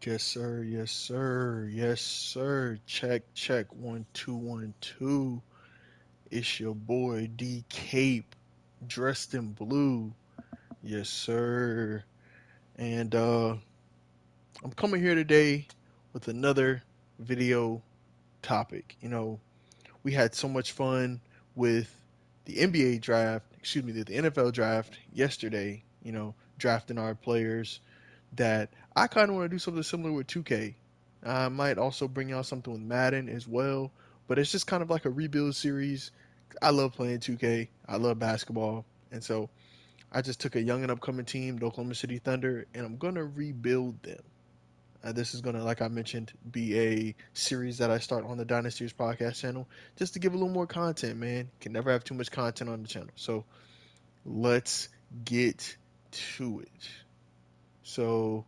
Yes, sir. Yes, sir. Yes, sir. Check, check. 1 2 1 2. It's your boy D Cape, dressed in blue. Yes, sir. And I'm coming here today with another video topic. We had so much fun with the NBA draft, excuse me, the NFL draft yesterday. Drafting our players that I kind of want to do something similar with 2K. I might also bring out something with Madden as well, but it's just kind of like a rebuild series. I love playing 2K. I love basketball, and so I just took a young and upcoming team, the Oklahoma City Thunder, and I'm gonna rebuild them. This is gonna, like I mentioned, be a series that I start on the Dynasty's podcast channel, just to give a little more content. Man, can never have too much content on the channel. So let's get to it. So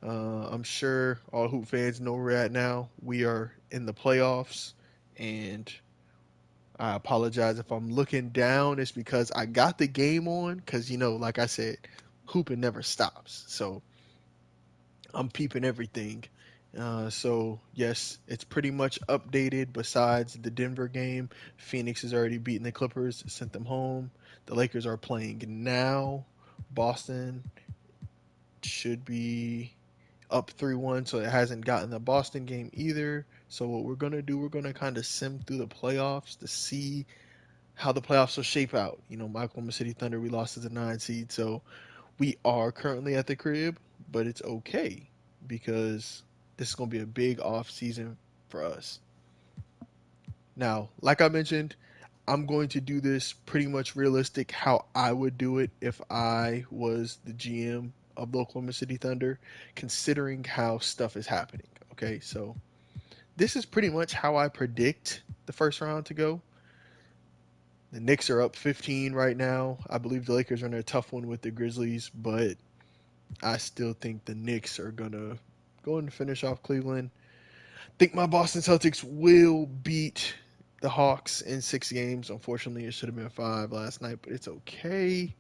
I'm sure all Hoop fans know where we're at now. We are in the playoffs, and I apologize if I'm looking down. It's because I got the game on, because, like I said, hooping never stops. So I'm peeping everything. So, yes, it's pretty much updated besides the Denver game. Phoenix has already beaten the Clippers, sent them home. The Lakers are playing now. Boston should be up 3-1, so it hasn't gotten the Boston game either. So what we're going to do, we're going to kind of sim through the playoffs to see how the playoffs will shape out. My Oklahoma City Thunder, we lost as a 9 seed, so we are currently at the crib, but it's okay because this is going to be a big off season for us. Now, like I mentioned, I'm going to do this pretty much realistic how I would do it if I was the GM of the Oklahoma City Thunder, considering how stuff is happening. Okay, so this is pretty much how I predict the first round to go. The Knicks are up 15 right now. I believe the Lakers are in a tough one with the Grizzlies, but I still think the Knicks are gonna go and finish off Cleveland. Think my Boston Celtics will beat the Hawks in 6 games. Unfortunately, it should have been 5 last night, but it's okay.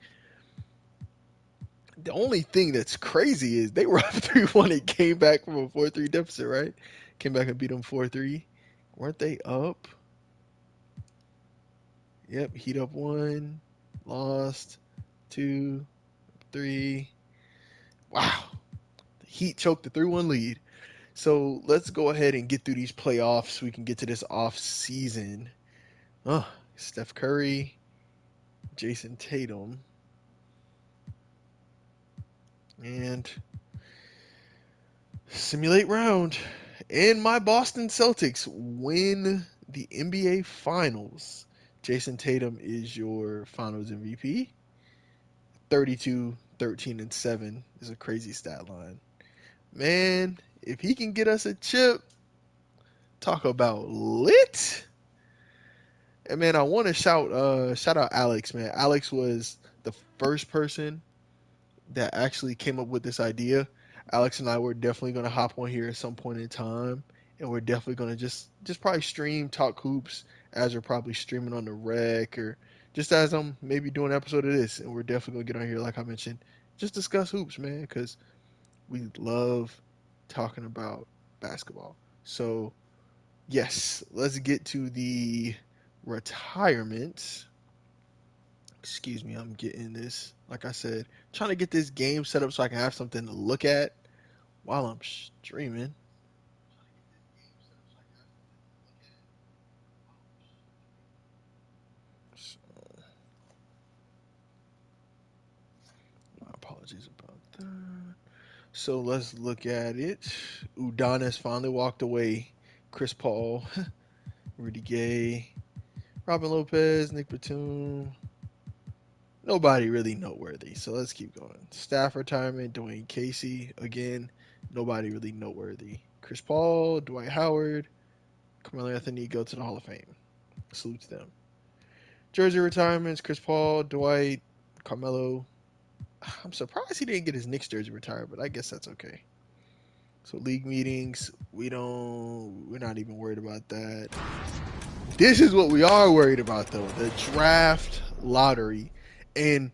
The only thing that's crazy is they were up 3-1 and came back from a 4-3 deficit, right? Came back and beat them 4-3. Weren't they up? Yep, Heat up 1, lost 2, 3. Wow. The Heat choked the 3-1 lead. So let's go ahead and get through these playoffs so we can get to this off season. Oh, Steph Curry, Jason Tatum, and simulate round. And my Boston Celtics win the NBA Finals. Jason Tatum is your Finals MVP. 32, 13, and 7 is a crazy stat line. Man, if he can get us a chip, talk about lit. And man, I want to shout out Alex, man. Alex was the first person that actually came up with this idea. Alex and I were definitely going to hop on here at some point in time, and we're definitely going to just probably stream talk hoops as we're probably streaming on the rec, or just as I'm maybe doing an episode of this, and we're definitely going to get on here, like I mentioned, just discuss hoops, man, because we love talking about basketball. So yes, let's get to the retirement. Excuse me, I'm getting this. Like I said, trying to get this game set up so I can have something to look at while I'm streaming. So, my apologies about that. So let's look at it. Udonis finally walked away. Chris Paul, Rudy Gay, Robin Lopez, Nick Batum. Nobody really noteworthy. So let's keep going. Staff retirement, Dwayne Casey. Again, nobody really noteworthy. Chris Paul, Dwight Howard, Carmelo Anthony go to the Hall of Fame. Salute to them. Jersey retirements, Chris Paul, Dwight, Carmelo. I'm surprised he didn't get his Knicks jersey retired, but I guess that's okay. So league meetings, we're not even worried about that. This is what we are worried about though, the draft lottery. And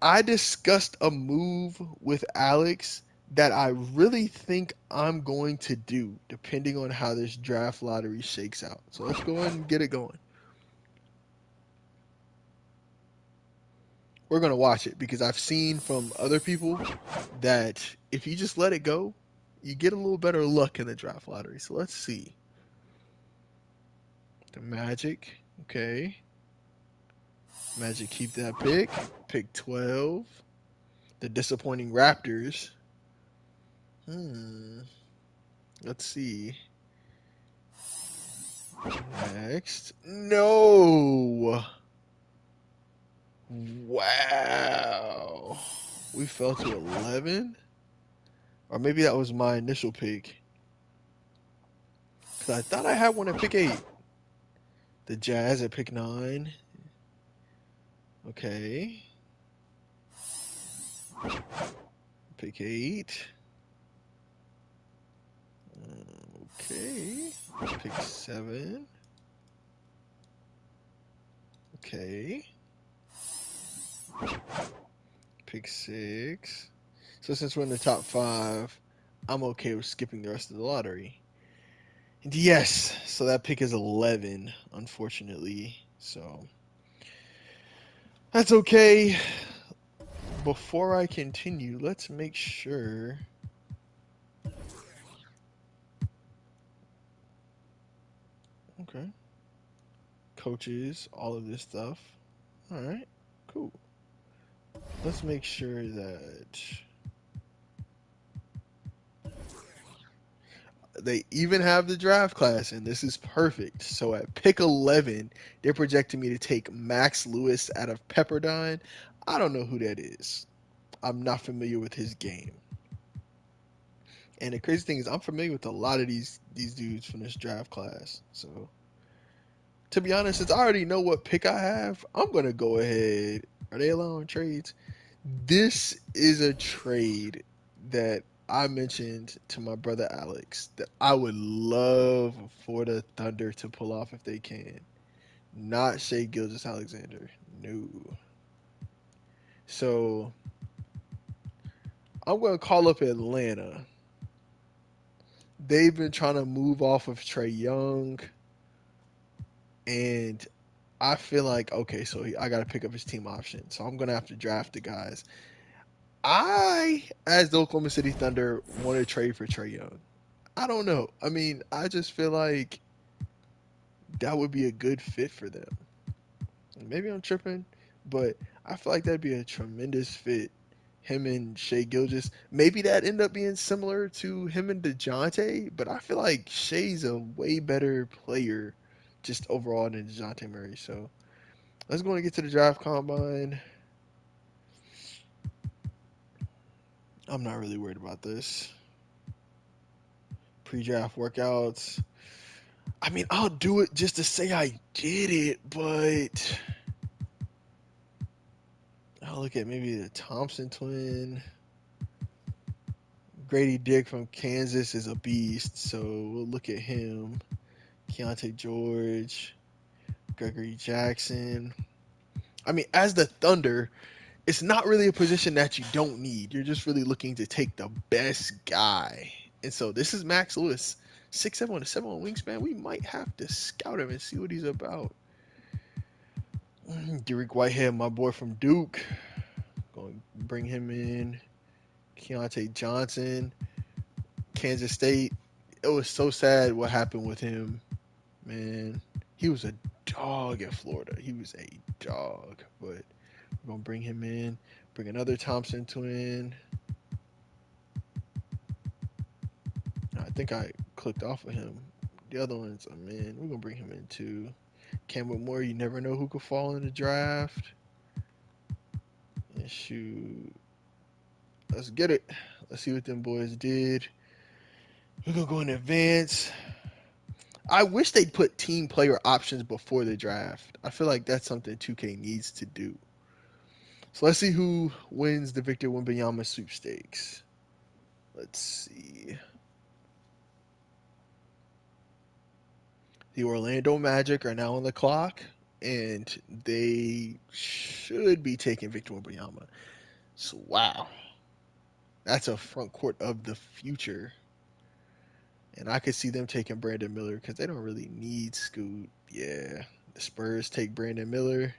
I discussed a move with Alex that I really think I'm going to do, depending on how this draft lottery shakes out. So let's go ahead and get it going. We're going to watch it because I've seen from other people that if you just let it go, you get a little better luck in the draft lottery. So let's see. The Magic. Okay. Magic keep that pick. Pick 12. The disappointing Raptors. Hmm. Let's see. Next. No. Wow. We fell to 11? Or maybe that was my initial pick. Because I thought I had one at pick 8. The Jazz at pick 9. Okay. Pick 8. Okay. Pick 7. Okay. Pick 6. So since we're in the top 5, I'm okay with skipping the rest of the lottery. And yes, so that pick is 11, unfortunately. So that's okay. Before I continue, let's make sure. Okay. Coaches, all of this stuff. All right. Cool. Let's make sure that they even have the draft class, and this is perfect. So at pick 11, they're projecting me to take Max Lewis out of Pepperdine. I don't know who that is. I'm not familiar with his game. And the crazy thing is, I'm familiar with a lot of these dudes from this draft class. So to be honest, since I already know what pick I have, I'm gonna go ahead. Are they allowing trades? This is a trade that I mentioned to my brother Alex that I would love for the Thunder to pull off if they can. Not Shea Gilgeous-Alexander. No. So I'm gonna call up Atlanta. They've been trying to move off of Trae Young, and I feel like okay, so I got to pick up his team option. So I'm gonna have to draft the guys. I, as the Oklahoma City Thunder, want to trade for Trae Young. I don't know. I mean, I just feel like that would be a good fit for them. Maybe I'm tripping, but I feel like that'd be a tremendous fit. Him and Shea Gilgis. Maybe that end up being similar to him and DeJounte, but I feel like Shea's a way better player just overall than DeJounte Murray. So let's go and get to the draft combine. I'm not really worried about this. Pre-draft workouts. I mean, I'll do it just to say I did it, but I'll look at maybe the Thompson twin. Grady Dick from Kansas is a beast, so we'll look at him. Keontae George, Gregory Jackson. I mean, as the Thunder, it's not really a position that you don't need. You're just really looking to take the best guy. And so this is Max Lewis, 6'7" with a 7 wingspan. We might have to scout him and see what he's about. Derek Whitehead, my boy from Duke. Going to bring him in. Keontae Johnson, Kansas State. It was so sad what happened with him, man. He was a dog at Florida. He was a dog. But we're going to bring him in. Bring another Thompson twin. I think I clicked off of him. The other ones, man, we're going to bring him in too. Campbell Moore, you never know who could fall in the draft. And shoot. Let's get it. Let's see what them boys did. We're going to go in advance. I wish they'd put team player options before the draft. I feel like that's something 2K needs to do. So let's see who wins the Victor Wembanyama sweepstakes. Let's see. The Orlando Magic are now on the clock, and they should be taking Victor Wembanyama. So wow. That's a front court of the future. And I could see them taking Brandon Miller because they don't really need Scoot. Yeah. The Spurs take Brandon Miller,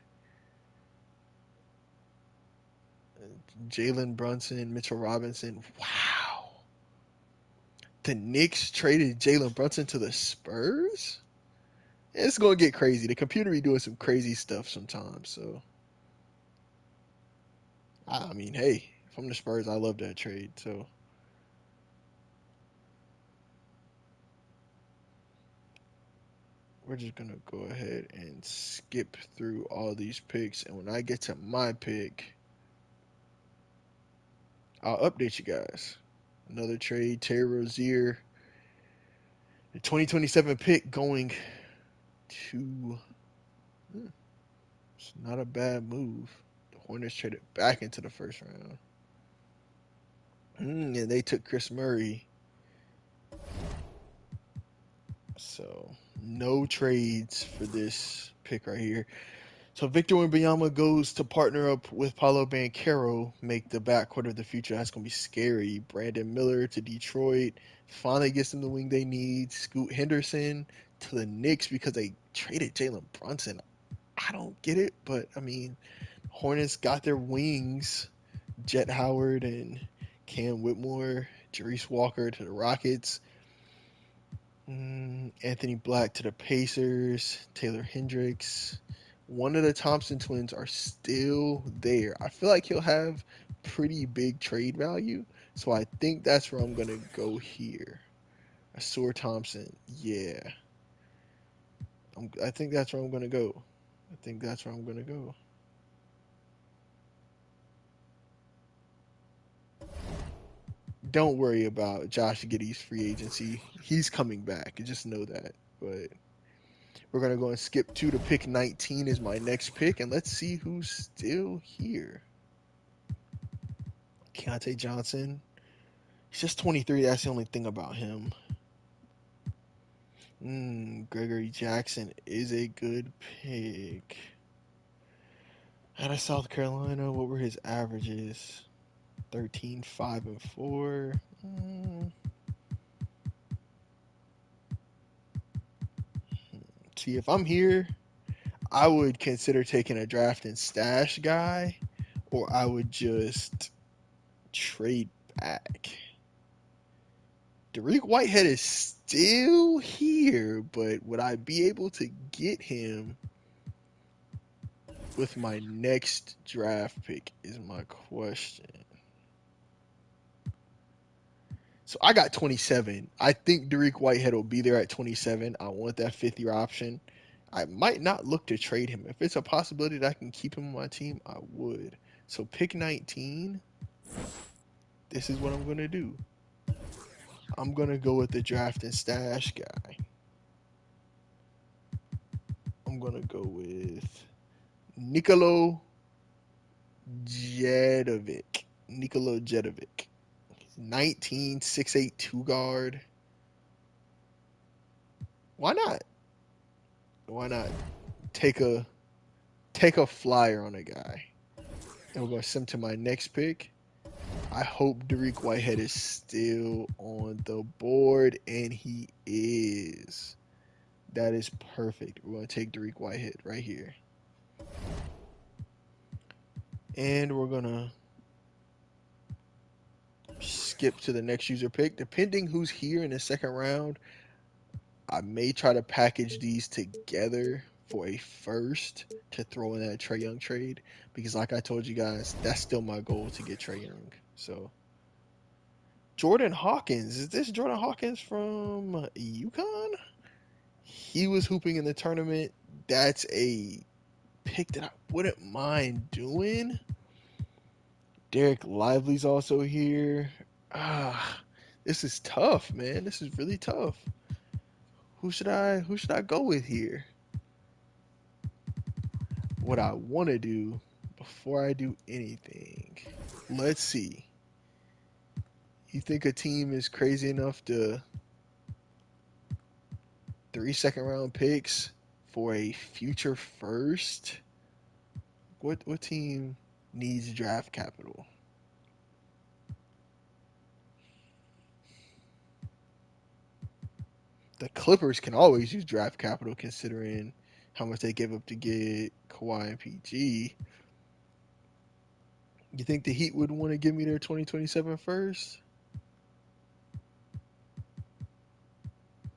Jalen Brunson, Mitchell Robinson. Wow. The Knicks traded Jalen Brunson to the Spurs? It's going to get crazy. The computer be doing some crazy stuff sometimes. So, I mean, hey, if I'm the Spurs, I love that trade. So, we're just going to go ahead and skip through all these picks. And when I get to my pick, I'll update you guys. Another trade, Terry Rozier, the 2027 pick going to. It's not a bad move. The Hornets traded back into the first round. And they took Chris Murray. So, no trades for this pick right here. So Victor Wembanyama goes to partner up with Paolo Banchero, make the backcourt of the future. That's gonna be scary. Brandon Miller to Detroit finally gets them the wing they need. Scoot Henderson to the Knicks because they traded Jalen Brunson. I don't get it, but I mean, Hornets got their wings. Jet Howard and Cam Whitmore, Jerice Walker to the Rockets. Anthony Black to the Pacers, Taylor Hendricks. One of the Thompson twins are still there. I feel like he'll have pretty big trade value, so I think that's where I'm going to go here. Asur Thompson, yeah. I think that's where I'm going to go. I think that's where I'm going to go. Don't worry about Josh Giddey's free agency. He's coming back. Just know that. But we're going to go and skip to pick 19 is my next pick, and let's see who's still here. Keontae Johnson. He's just 23. That's the only thing about him. Gregory Jackson is a good pick. Out of South Carolina, what were his averages? 13, 5, and 4. See, if I'm here, I would consider taking a draft and stash guy, or I would just trade back. Dariq Whitehead is still here, but would I be able to get him with my next draft pick is my question. So I got 27. I think Dariq Whitehead will be there at 27. I want that 5th-year option. I might not look to trade him. If it's a possibility that I can keep him on my team, I would. So pick 19. This is what I'm going to do. I'm going to go with the draft and stash guy. I'm going to go with Nikola Jedovic. 19, 6'8", 2 guard. Why not? Why not take a flyer on a guy? And we're gonna send him to my next pick. I hope Dariq Whitehead is still on the board, and he is. That is perfect. We're gonna take Dariq Whitehead right here. And we're gonna skip to the next user pick. Depending who's here in the second round, I may try to package these together for a first to throw in that Trae Young trade because, like I told you guys, that's still my goal to get Trae Young. So, Jordan Hawkins. Is this Jordan Hawkins from UConn? He was hooping in the tournament. That's a pick that I wouldn't mind doing. Derek Lively's also here. This is tough, man. This is really tough. Who should I go with here? What I want to do before I do anything. Let's see. You think a team is crazy enough to 3 second round picks for a future first? What team needs draft capital? The Clippers can always use draft capital considering how much they gave up to get Kawhi and PG. You think the Heat would want to give me their 2027 first?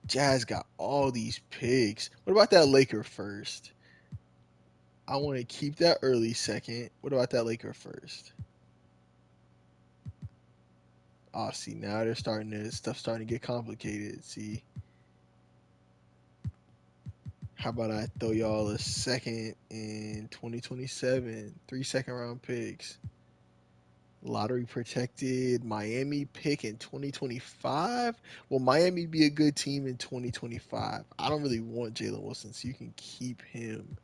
Jazz got all these picks. What about that Laker first? I want to keep that early second. What about that Laker first? Oh, see, now they're starting to get complicated. See, how about I throw y'all a second in 2027, 3 second round picks, lottery protected Miami pick in 2025. Will Miami be a good team in 2025? I don't really want Jalen Wilson, so you can keep him.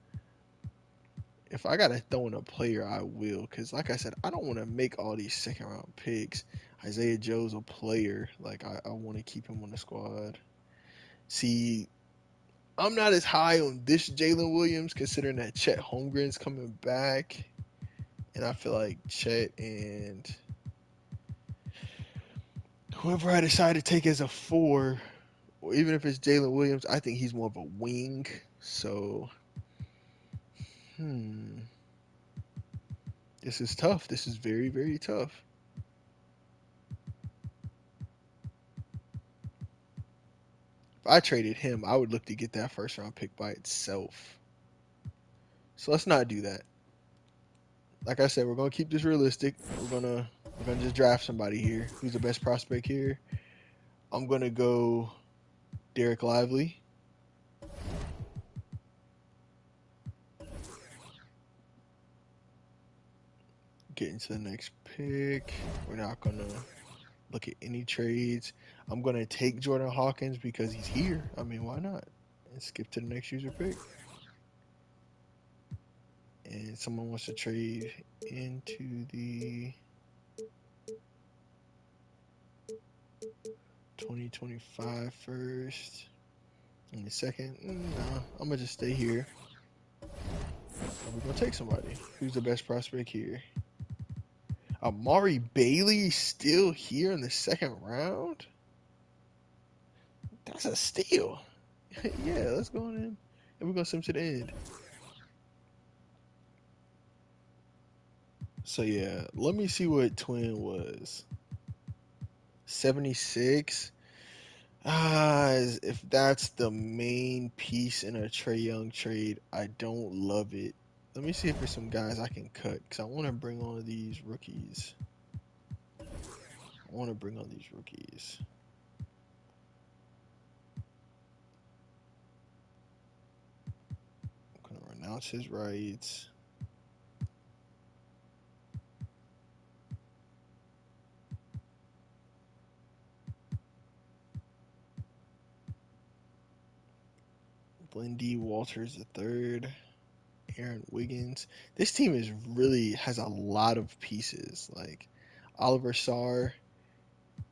If I gotta throw in a player, I will. Because, like I said, I don't want to make all these second round picks. Isaiah Joe's a player. Like, I want to keep him on the squad. See, I'm not as high on this Jalen Williams, considering that Chet Holmgren's coming back. And I feel like Chet and whoever I decide to take as a 4, or even if it's Jalen Williams, I think he's more of a wing. So, this is tough. This is very, very tough. If I traded him, I would look to get that first round pick by itself. So let's not do that. Like I said, we're gonna keep this realistic. We're gonna just draft somebody here. Who's the best prospect here? I'm gonna go Derek Lively. Getting to the next pick. We're not gonna look at any trades. I'm gonna take Jordan Hawkins because he's here. I mean, why not? And skip to the next user pick. And someone wants to trade into the 2025 first. In a second. No, I'm gonna just stay here. And we're gonna take somebody. Who's the best prospect here? Amari Bailey still here in the second round? That's a steal. Yeah, let's go on in. And we're gonna send him to the end. So yeah, let me see what Twin was. 76. If that's the main piece in a Trae Young trade, I don't love it. Let me see if there's some guys I can cut because I want to bring on these rookies. I'm gonna renounce his rights. Lindy Walters III, Aaron Wiggins. This team has a lot of pieces. Like Oliver Sarr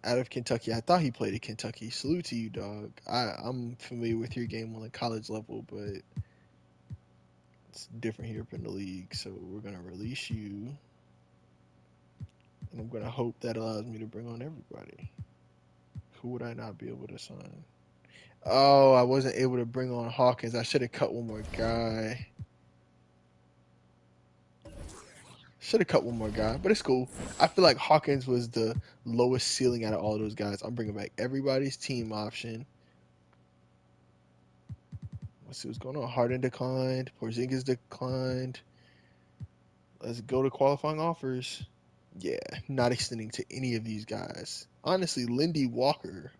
out of Kentucky. I thought he played at Kentucky. Salute to you, dog. I'm familiar with your game on the college level, but it's different here up in the league. So we're gonna release you, and I'm gonna hope that allows me to bring on everybody. Who would I not be able to sign? Oh, I wasn't able to bring on Hawkins. I should have cut one more guy. But it's cool. I feel like Hawkins was the lowest ceiling out of all of those guys. I'm bringing back everybody's team option. Let's see what's going on. Harden declined. Porzingis declined. Let's go to qualifying offers. Yeah, not extending to any of these guys. Honestly, Lindy Walker,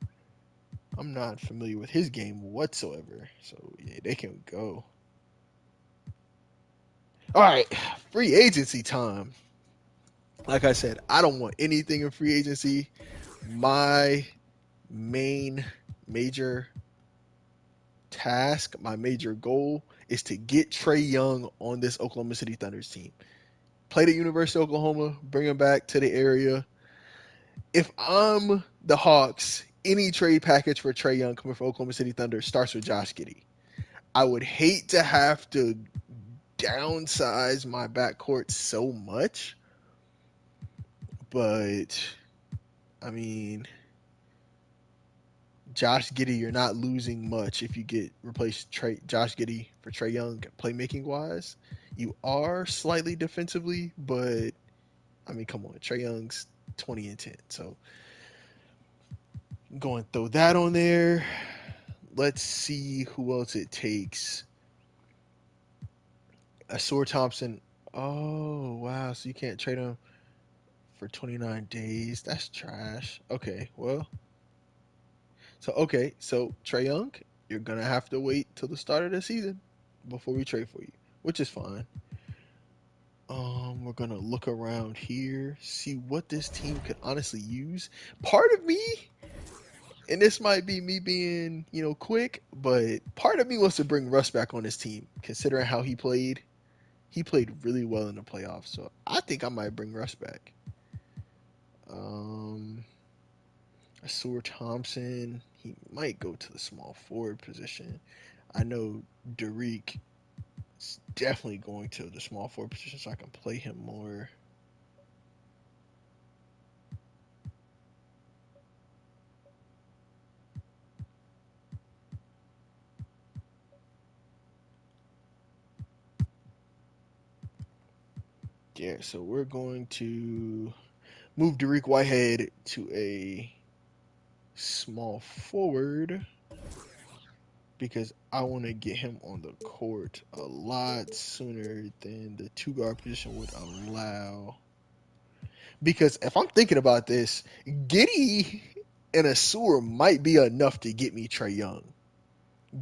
I'm not familiar with his game whatsoever. So, yeah, they can go. All right, free agency time. Like I said, I don't want anything in free agency. My main major task, my major goal is to get Trae Young on this Oklahoma City Thunders team. Played at University of Oklahoma, bring him back to the area. If I'm the Hawks, any trade package for Trae Young coming from Oklahoma City Thunder starts with Josh Giddey. I would hate to have to downsize my backcourt so much, but I mean, Josh Giddey, you're not losing much if you get replace Josh Giddey for Trae Young playmaking wise. You are slightly defensively, but I mean, come on, Trae Young's 20 and 10. So go and throw that on there. Let's see who else it takes. Asur Thompson. Oh wow, so you can't trade him for 29 days. That's trash. So Trae Young, you're gonna have to wait till the start of the season before we trade for you, which is fine. We're gonna look around here, see what this team could honestly use. Part of me, and this might be me being, quick, but part of me wants to bring Russ back on this team, considering how he played. He played really well in the playoffs, so I think I might bring Russ back. Um, Asur Thompson, he might go to the small forward position. I know Derek is definitely going to the small forward position, so I can play him more. Yeah, so we're going to move Derek Whitehead to a small forward because I want to get him on the court a lot sooner than the two guard position would allow. Because if I'm thinking about this, Giddy and Asur might be enough to get me Trae Young.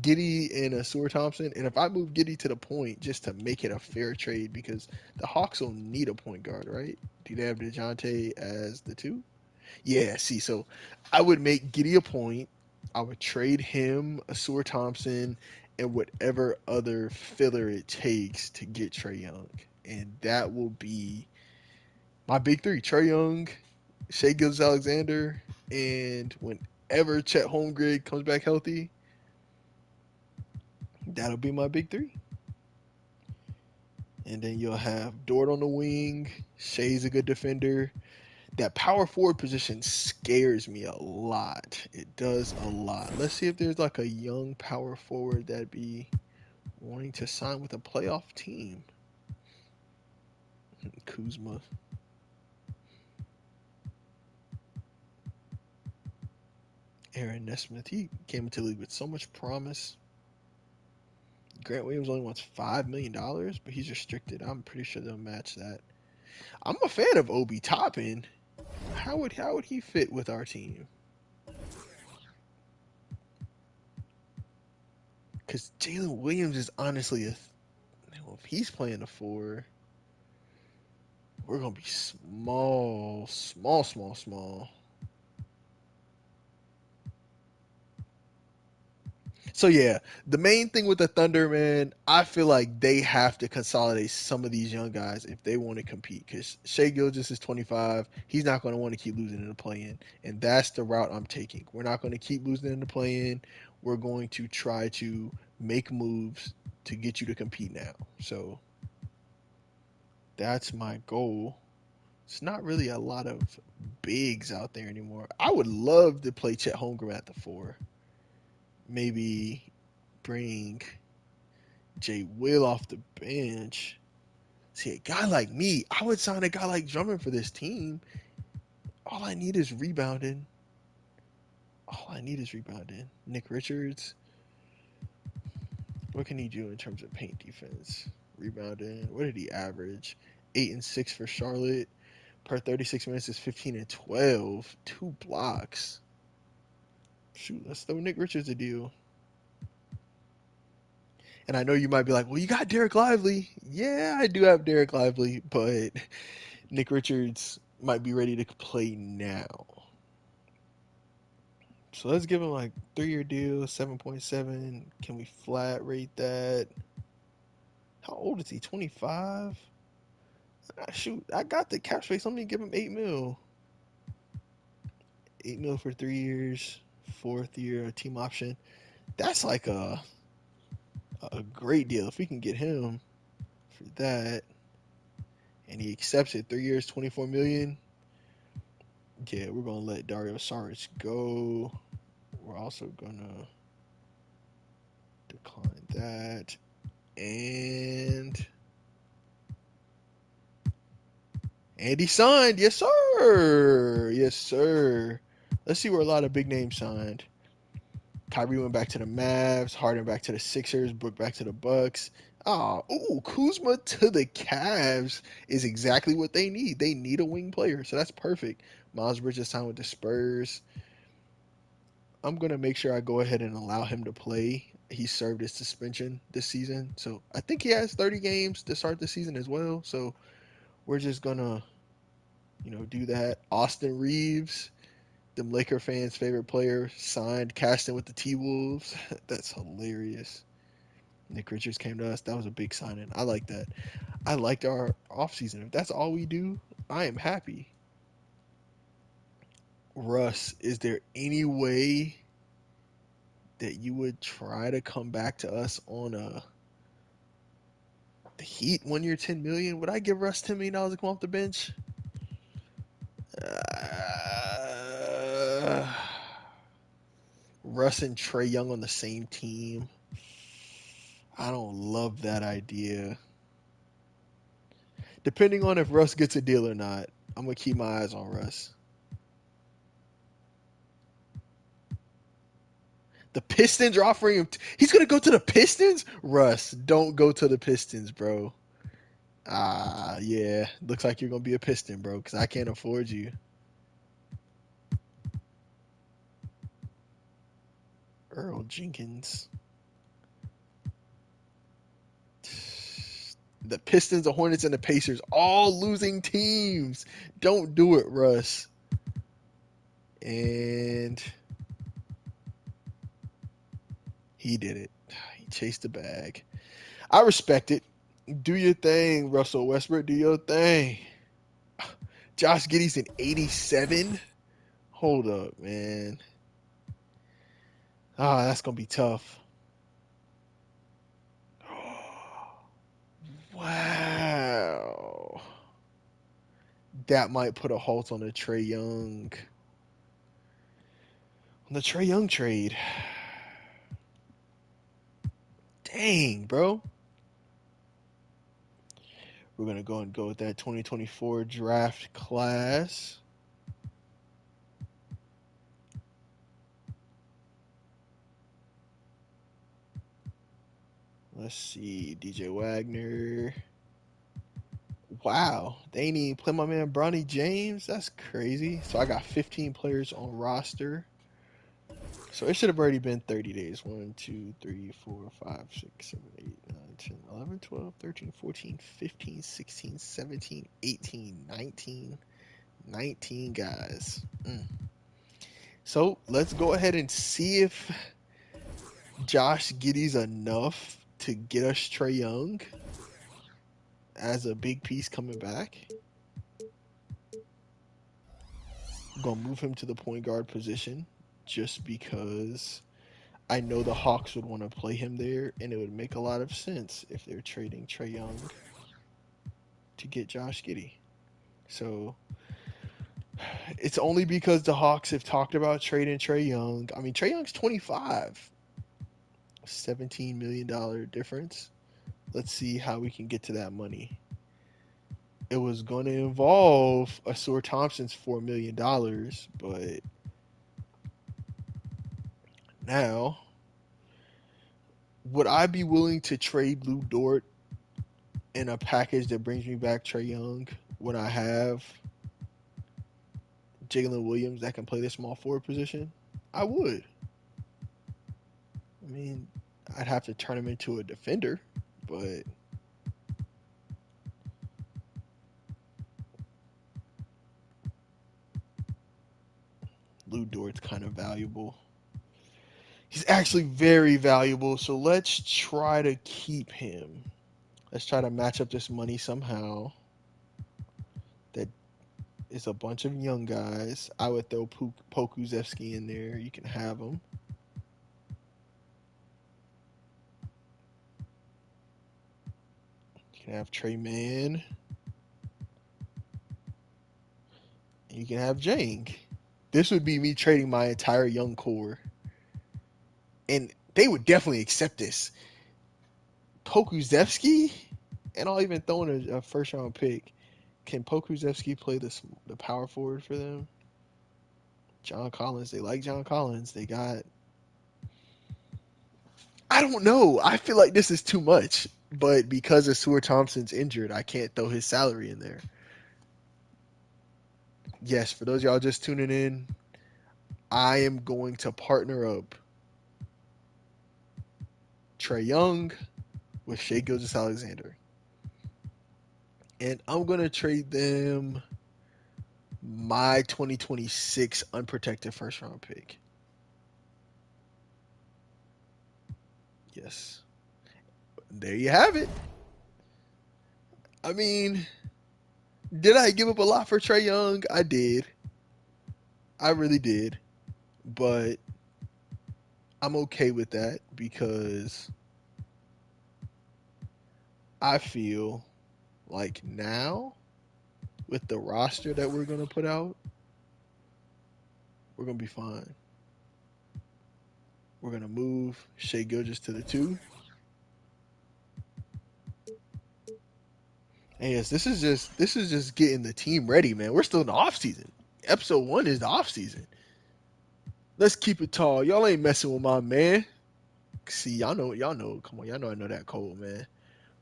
Giddy and Asur Thompson, and if I move Giddy to the point just to make it a fair trade, because the Hawks will need a point guard, right? Do they have DeJounte as the two? Yeah, see, so I would make Giddy a point. I would trade him Asur Thompson and whatever other filler it takes to get Trae Young. And that will be my big three: Trae Young, Shea Gildas Alexander, and whenever Chet Holmgren comes back healthy, that'll be my big three. And then you'll have Dort on the wing. Shea's a good defender. That power forward position scares me a lot. It does a lot. Let's see if there's like a young power forward that'd be wanting to sign with a playoff team. Kuzma. Aaron Nesmith. He came into the league with so much promise. Grant Williams only wants $5 million, but he's restricted. I'm pretty sure they'll match that. I'm a fan of Obi Toppin. How would he fit with our team? Because Jalen Williams is honestly well, if he's playing the four, we're gonna be small, small, small, small. So yeah, the main thing with the Thunder, man, I feel like they have to consolidate some of these young guys if they want to compete. Because Shea Gilgeous is 25, he's not going to want to keep losing in the play-in, and that's the route I'm taking. We're not going to keep losing in the play-in. We're going to try to make moves to get you to compete now. So that's my goal. It's not really a lot of bigs out there anymore. I would love to play Chet Holmgren at the four. Maybe bring Jay Will off the bench. See, a guy like me, I would sign a guy like Drummond for this team. All I need is rebounding. All I need is rebounding. Nick Richards, what can he do in terms of paint defense? Rebounding. What did he average? 8 and 6 for Charlotte. Per 36 minutes is 15 and 12. 2 blocks. Shoot, let's throw Nick Richards a deal. And I know you might be like, well, you got Derek Lively. Yeah, I do have Derek Lively, but Nick Richards might be ready to play now. So let's give him like 3 year deal, 7.7. Can we flat rate that? How old is he? 25? Shoot, I got the cap space. Let me give him 8 mil. 8 mil for 3 years, fourth year team option. That's like a great deal if we can get him for that. And he accepts it. 3 years, 24 million. Yeah, we're gonna let Dario Saric go. we're also gonna decline that. And he signed. Yes, sir. Yes, sir. Let's see where a lot of big names signed. Kyrie went back to the Mavs. Harden back to the Sixers. Brook back to the Bucks. Kuzma to the Cavs is exactly what they need. They need a wing player, so that's perfect. Miles Bridges signed with the Spurs. I'm gonna make sure I go ahead and allow him to play. He served his suspension this season, so I think he has 30 games to start the season as well. So we're just gonna, do that. Austin Reeves, them Laker fans' favorite player, signed, casting with the T Wolves. That's hilarious. Nick Richards came to us. That was a big signing. I like that. I liked our offseason. If that's all we do, I am happy. Russ, is there any way that you would try to come back to us on the Heat 1 year 10 million? Would I give Russ $10 million to come off the bench? Uh, Russ and Trey Young on the same team. I don't love that idea. Depending on if Russ gets a deal or not, I'm gonna keep my eyes on Russ. The Pistons are offering him. He's gonna go to the Pistons. Russ, don't go to the Pistons, bro. Yeah. Looks like you're gonna be a Piston, bro, because I can't afford you. Earl Jenkins. The Pistons, the Hornets, and the Pacers all losing teams. Don't do it, Russ. And he did it. He chased the bag. I respect it. Do your thing, Russell Westbrook. Do your thing. Josh Giddey's in 87. Hold up, man. That's gonna be tough. Wow. That might put a halt on the Trey Young trade. Dang, bro. We're gonna go with that 2024 draft class. Let's see, DJ Wagner. Wow, they ain't even play my man Bronny James. That's crazy. So I got 15 players on roster. So it should have already been 30 days. 1, 2, 3, 4, 5, 6, 7, 8, 9, 10, 11, 12, 13, 14, 15, 16, 17, 18, 19. 19 guys. So let's go ahead and see if Josh Giddey's enough to get us Trey Young as a big piece coming back. I'm going to move him to the point guard position just because I know the Hawks would want to play him there, and it would make a lot of sense if they're trading Trey Young to get Josh Giddey. So it's only because the Hawks have talked about trading Trey Young. I mean, Trey Young's 25. $17 million difference. Let's see how we can get to that money. It was going to involve Asur Thompson's $4 million, but now, would I be willing to trade Lou Dort in a package that brings me back Trey Young when I have Jalen Williams that can play the small forward position? I would. I mean, I'd have to turn him into a defender, but Lou Dort's kind of valuable. He's actually very valuable, so let's try to keep him. Let's try to match up this money somehow. That is a bunch of young guys. I would throw Pokusevsky in there. You can have him. You can have Trey Mann. And you can have Jang. This would be me trading my entire young core and they would definitely accept this. Pokusevsky, and I'll even throw in a first round pick. Can Pokusevsky play the power forward for them? John Collins, they like John Collins. They got. I don't know. I feel like this is too much, but because of Stuart Thompson's injured, I can't throw his salary in there. Yes, for those y'all just tuning in, I am going to partner up Trae Young with Shea Gilgeous-Alexander, and I'm gonna trade them my 2026 unprotected first round pick. Yes, there you have it. I mean, did I give up a lot for Trae Young? I did. I really did. But I'm okay with that because I feel like now, with the roster that we're going to put out, we're going to be fine. We're going to move Shea Gilgis to the 2. And yes, this is just getting the team ready, man. We're still in the off season. Episode 1 is the off season. Let's keep it tall. Y'all ain't messing with my man. See, y'all know. Come on, y'all know I know that cold, man.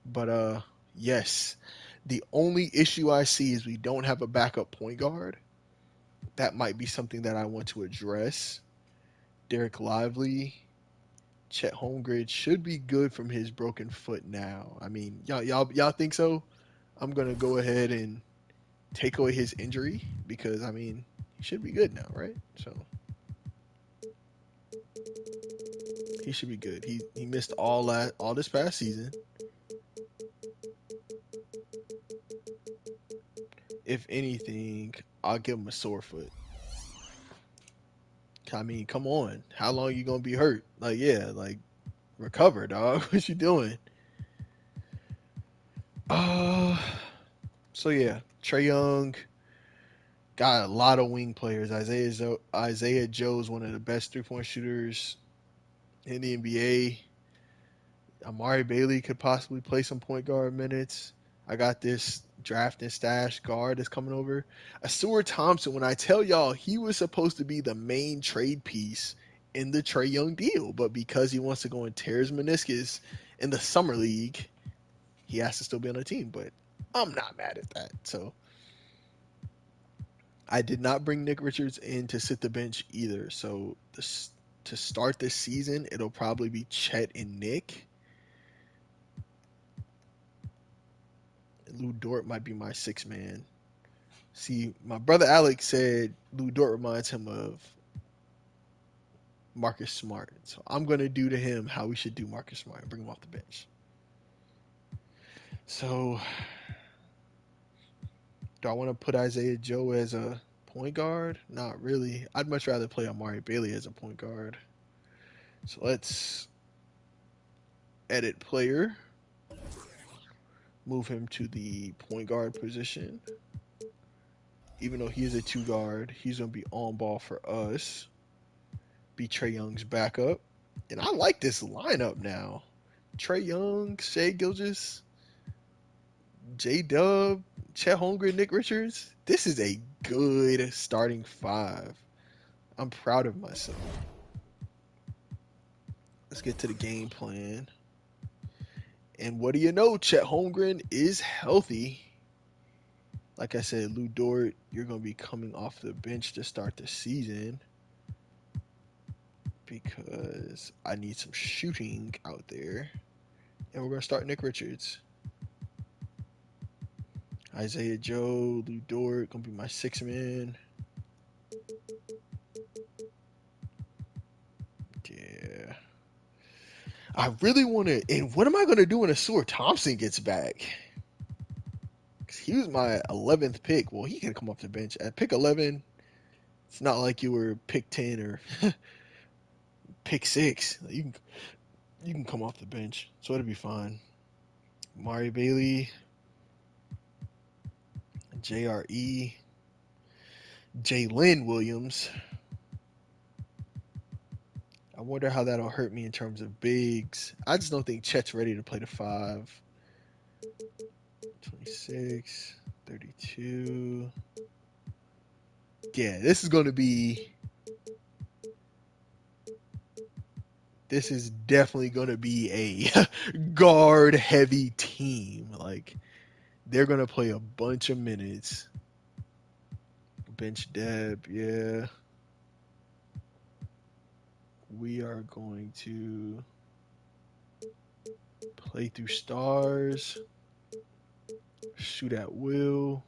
But yes. The only issue I see is we don't have a backup point guard. That might be something that I want to address. Derek Lively, Chet Holmgren should be good from his broken foot now. I mean, y'all think so? I'm gonna go ahead and take away his injury because I mean he should be good now, right? So he should be good. He missed all this past season. If anything, I'll give him a sore foot. I mean, come on. How long you gonna be hurt? Like, yeah, like recover, dog. What you doing? Uh so yeah, Trae Young got a lot of wing players. Isaiah Joe's one of the best 3-point shooters in the NBA. Amari Bailey could possibly play some point guard minutes. I got this draft and stash guard that's coming over. Stuart Thompson, when I tell y'all he was supposed to be the main trade piece in the Trae Young deal, but because he wants to go and tear his meniscus in the summer league, he has to still be on the team. But I'm not mad at that. So I did not bring Nick Richards in to sit the bench either. So to start this season, it'll probably be Chet and Nick. Lou Dort might be my 6 man. See, my brother Alex said Lou Dort reminds him of Marcus Smart. So I'm going to do to him how we should do Marcus Smart and bring him off the bench. So, do I want to put Isaiah Joe as a point guard? Not really. I'd much rather play Amari Bailey as a point guard. So let's edit player, move him to the point guard position. Even though he is a 2 guard, he's going to be on ball for us. Be Trae Young's backup. And I like this lineup now. Trae Young, Shea Gilgis, J Dub, Chet Holmgren, Nick Richards. This is a good starting 5. I'm proud of myself. Let's get to the game plan. And what do you know? Chet Holmgren is healthy. Like I said, Lou Dort, you're going to be coming off the bench to start the season because I need some shooting out there. And we're going to start Nick Richards. Isaiah Joe, Lou Dort, going to be my 6 man. Yeah. I really want to. And what am I going to do when Stuart Thompson gets back? He was my 11th pick. Well, he can come off the bench. At pick 11, it's not like you were pick 10 or pick 6. You can come off the bench. So it'll be fine. Mari Bailey, JRE, Jalen Williams. I wonder how that'll hurt me in terms of bigs. I just don't think Chet's ready to play the 5. 26, 32. Yeah, this is definitely going to be a guard heavy team. Like, they're going to play a bunch of minutes. Bench Deb, yeah. We are going to play through stars. Shoot at will.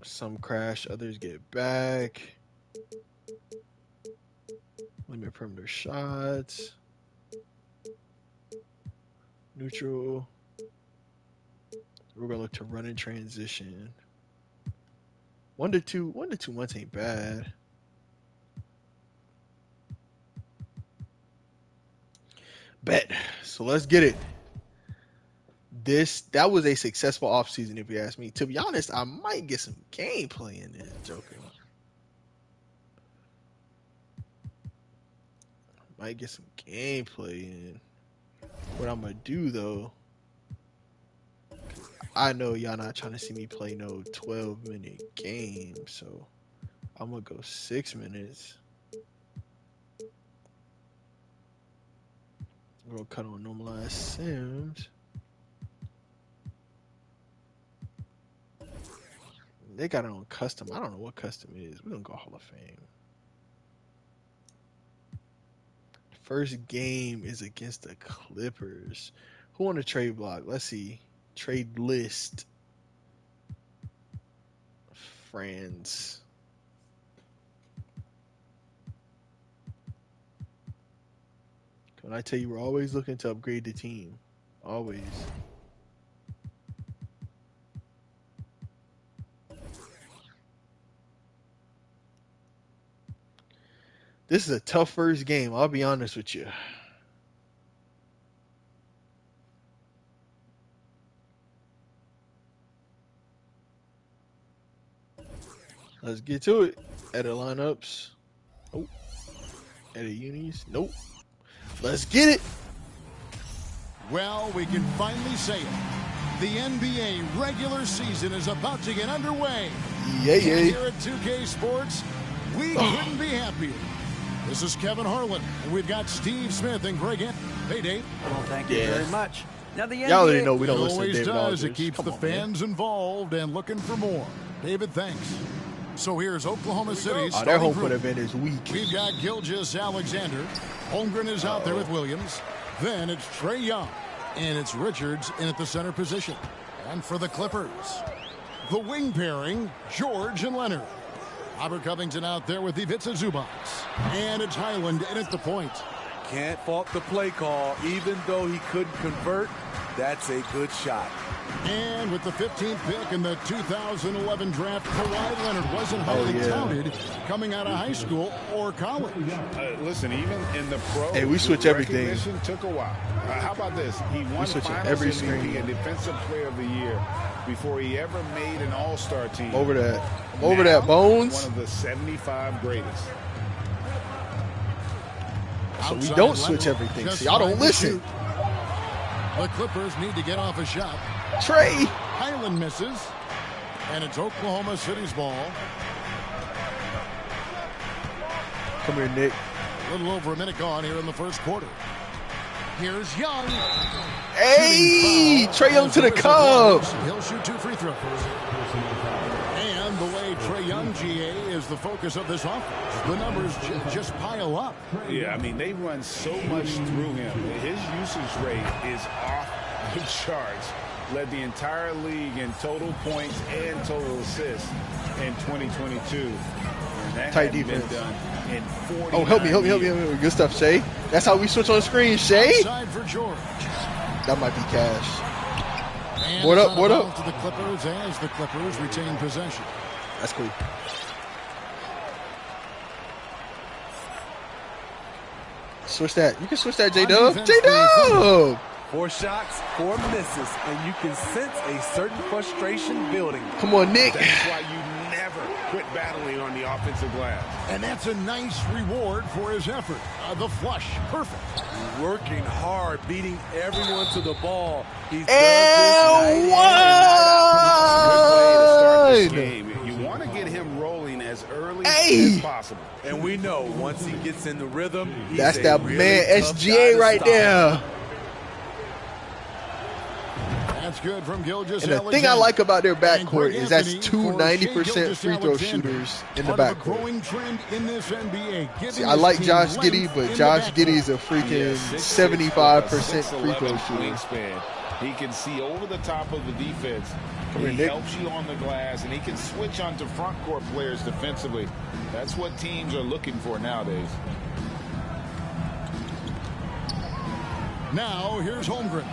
Some crash, others get back. Limit perimeter shots. Neutral. We're gonna look to run in transition. 1 to 2 months ain't bad. Bet. So let's get it. That was a successful offseason, if you ask me. To be honest, I might get some gameplay in this. Joking. Might get some gameplay in. What I'm gonna do though, I know y'all not trying to see me play no 12-minute game, so I'm gonna go 6 minutes. We're gonna cut on normalized sims. They got it on custom. I don't know what custom is. We're gonna go Hall of Fame. First game is against the Clippers. Who on the trade block? Let's see. Trade list. Friends. When I tell you, we're always looking to upgrade the team. Always. This is a tough first game. I'll be honest with you. Let's get to it. Edit lineups. Oh. Edit unis. Nope. Let's get it. Well, we can finally say it. The NBA regular season is about to get underway. Yeah. Here at 2K Sports, we couldn't be happier. This is Kevin Harlan, and we've got Steve Smith and Greg. Hey, Dave. Well, thank you very much. Now the NBA Y'all already know we don't listen to always David does. Aldridge. It keeps the fans involved and looking for more. David, thanks. So here's Oklahoma City's their home starting court group. event is weak. We've got Gilgeous Alexander. Holmgren is out there with Williams. Then it's Trae Young. And it's Richards in at the center position. And for the Clippers, the wing pairing, George and Leonard. Robert Covington out there with Ivica Zubac. And it's Highland in at the point. Can't fault the play call. Even though he couldn't convert, that's a good shot. And with the 15th pick in the 2011 draft, Kawhi Leonard wasn't highly touted coming out of high school or college. Listen, even in the pro, hey, we switch everything. Recognition took a while. How about this? He won Finals every MVP screen. and Defensive Player of the Year before he ever made an All-Star team. Over that, Bones. One of the 75 greatest. So we don't switch everything. So y'all don't listen. The Clippers need to get off a shot. Trae. Highland misses. And it's Oklahoma City's ball. Come here, Nick. A little over a minute gone here in the first quarter. Here's Young. Hey, Trae Young to the cup. He'll shoot 2 free throws. And the way Trae Young, GA, is the focus of this offense. The numbers just pile up. Yeah, I mean, they run so much through him. His usage rate is off the charts. Led the entire league in total points and total assists in 2022. And that Tight hadn't defense. been done in 40. Oh, help me. Good stuff, Shay. That's how we switch on the screen, Shay. Side for George. That might be cash. And What up? to the Clippers as the Clippers retain possession. That's cool. Switch that. You can switch that, J-Dub. J-Dub! 4 shots, 4 misses, and you can sense a certain frustration building. Come on, Nick. That's why you never quit battling on the offensive glass. And that's a nice reward for his effort. The flush, perfect. Working hard, beating everyone to the ball. He's And Good play to start this one! game. You want to get him rolling as early as possible. And we know once he gets in the rhythm, he's That's a that really man tough guy SGA to right stop. there. That's good from Gilgeous And the Alexander. thing I like about their And backcourt Greg is that's Anthony two for 90% Shai free throw Gilgeous-Alexander. shooters in the Part of a backcourt. growing trend in this NBA. See, I like Josh Giddey, but Josh Giddey's a freaking 75% free throw shooter. Wingspan. He can see over the top of the defense. Come He here, Nick. helps you on the glass, and he can switch onto front court players defensively. That's what teams are looking for nowadays. Now, here's Holmgren.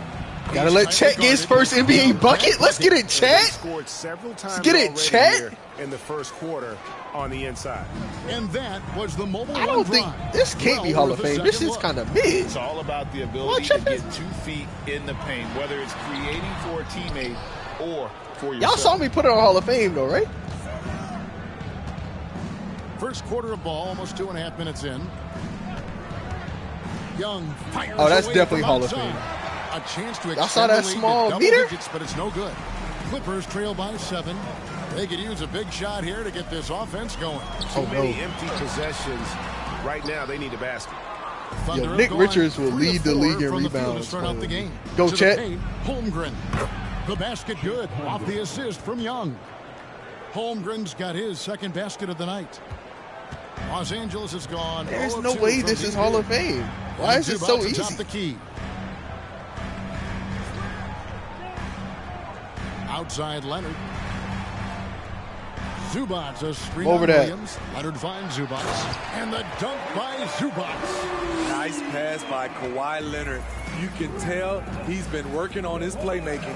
Gotta let Chet get his first NBA bucket. Let's get it, They Chet. scored several times get it, already Chet. here in the first quarter on the inside. And that was the mobile I don't think this can't be Hall of Fame. This is kind of mid. It's all about the ability to Trippin'? get 2 feet in the paint, whether it's creating for a teammate or for yourself. Y'all saw me put it on Hall of Fame though, right? First quarter of ball, almost 2.5 minutes in. Young fires Oh, that's away definitely from Hall of outside. Fame. A chance to Y'all saw extend that the lead to small double meter? digits, but it's no good. Clippers trail by 7. They could use a big shot here to get this offense going. Too many no. empty possessions. Right now, they need a basket. Thunder Yo, have Nick gone Richards will 3 lead of the 4 league in from the field to rebounds. start out the game. Go, To the Chet. paint, Holmgren. The basket good off the assist from Young. Holmgren's got his second basket of the night. Los Angeles has gone. There's 0 no of 2 way from this is deep Hall mid. of Fame. Why is it so Zubac atop easy? the key. Outside Leonard. Zubac, a screen Over on that. Williams. Leonard finds Zubac. And the dunk by Zubac. Nice pass by Kawhi Leonard. You can tell he's been working on his playmaking.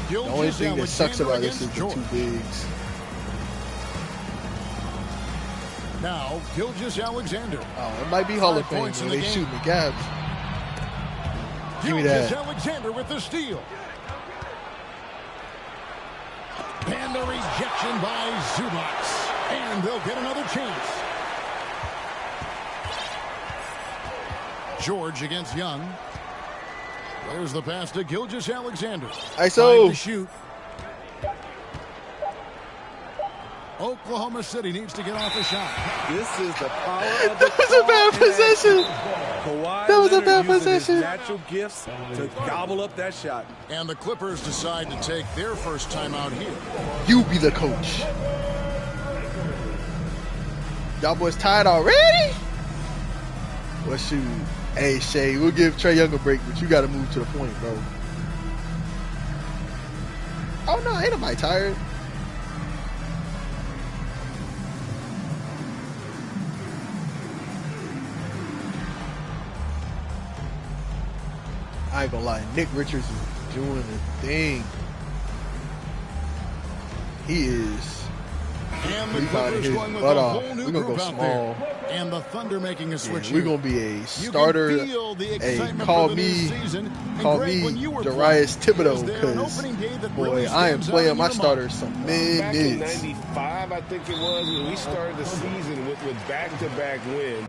The only thing that sucks about this is the George. 2 bigs. Now, Gilgeous Alexander. Oh, it might be Hall of 5 Fame. points in When the they game. shooting the gaps. Give me Gilgeous that. Alexander with the steal. And the rejection by Zubac. And they'll get another chance. George against Young. There's the pass to Gilgeous Alexander. ISO. Time to shoot. Oklahoma City needs to get off a shot. This is the power of the That was a bad possession. Kawhi That was a Leonard bad using his possession. natural gifts to gobble up that shot. And the Clippers decide to take their first time out here. You be the coach. Y'all boys tired already? Well, shoot. Hey, Shay, we'll give Trae Young a break, but you got to move to the point, bro. Oh, no, ain't nobody tired. I ain't gonna lie, Nick Richards is doing the thing. He is. And the He's out of Clippers his going with butt a off. whole new We're gonna group go out small. there. And the Thunder making a switch We're here. gonna be a You starter. can feel the Hey, excitement call for the new me, season. And call Greg, me when you were Darius playing, Thibodeau, was there an because opening day that boy, really I am stands out playing in my your starters some Back in minutes. 95, I think it was, when we started the season with back-to-back wins.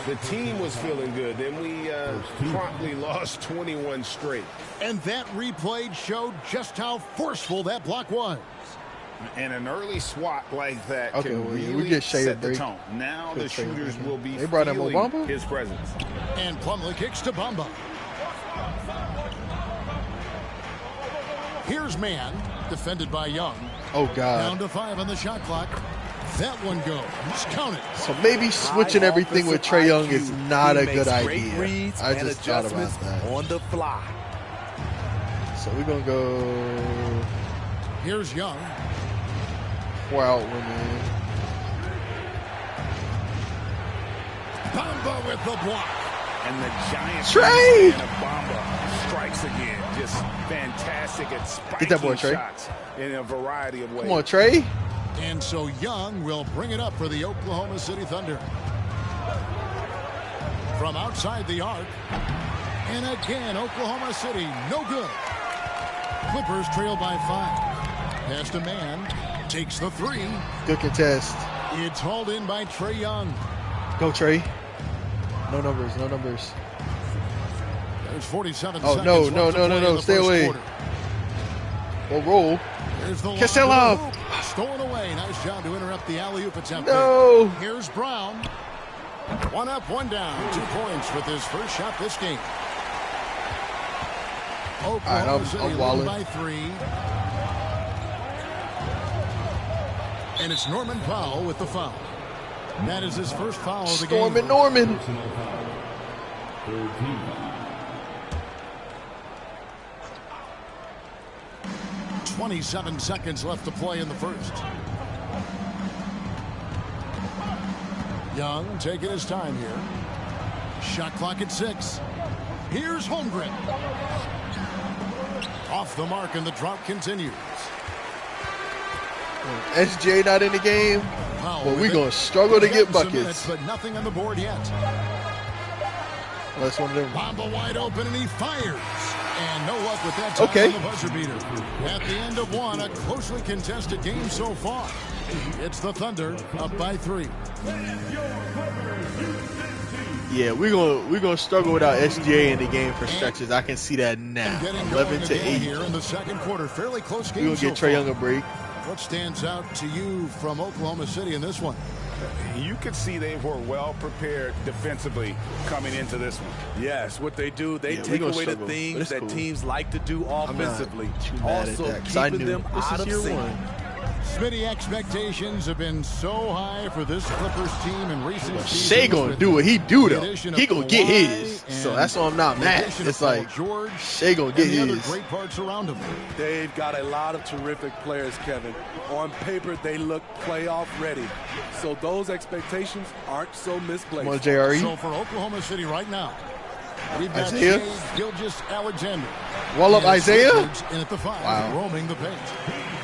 The team was feeling good. Then we promptly lost 21 straight. And that replay showed just how forceful that block was. And an early swat like that Okay, can well, yeah, we really get Shea a set the break. tone. Now Good the trade, shooters man. will be They brought in feeling Mobamba? his presence. And Plumlee kicks to Bamba. Here's man, defended by Young. Oh Down God! to 5 on the shot clock. That one goes. Count it. So maybe switching High everything with offensive Trae Young IQ. is not He a good makes great idea. reads I and just thought about adjustments that. on the fly. So we're gonna go Here's Young. 4 out women. Bamba with the block. And the giant Trae! wingspan of Bamba strikes again. Just fantastic at spiking that boy, Trae. shots in a variety of ways. Come on, Trae. And so Young will bring it up for the Oklahoma City Thunder. From outside the arc. And again, Oklahoma City, no good. Clippers trail by 5. Past a man. Takes the 3. Good contest. It's hauled in by Trae Young. Go, Trey. No numbers. No numbers. There's 47 Oh, seconds no. left to play in the Stay first away. quarter. Or roll. There's the Catch that lob. lob. Stolen away. Nice job to interrupt the alley-oop attempt. No. Here's Brown. 1 up, 1 down. 2 points with his first shot this game. Oklahoma City leading by 3. And it's Norman Powell with the foul. That is his first foul of the game. Stormin' Norman. .27 seconds left to play in the first. Young taking his time here. Shot clock at 6. Here's Holmgren. Off the mark, and the drought continues. SJ not in the game. But we're going to struggle to get buckets. Minutes, but nothing on the board yet. That's one of them. Bamba wide open, and he fires. And no luck with that time on the buzzer beater. At the end of 1, a closely contested game so far. It's the Thunder up by 3. Yeah, we're gonna struggle without SGA in the game for stretches. I can see that now. 11 to 8 here in the second quarter. Fairly close game. We're gonna get Trae Young a break. What stands out to you from Oklahoma City in this one? You could see they were well prepared defensively coming into this one. Yes, what they do, they take away the things that teams like to do offensively. Also keeping them out of sync. Smitty, expectations have been so high for this Clippers team in recent seasons. Shea gonna do what he do though. He gonna get his. So that's why I'm not mad. It's like Shea gonna get his. Great parts around him. They've got a lot of terrific players, Kevin. On paper, they look playoff ready. So those expectations aren't so misplaced. Come on, JRE. So for Oklahoma City right now, we've got Isaiah Gilgeous-Alexander. Wall up Isaiah. In at the 5, roaming the paint.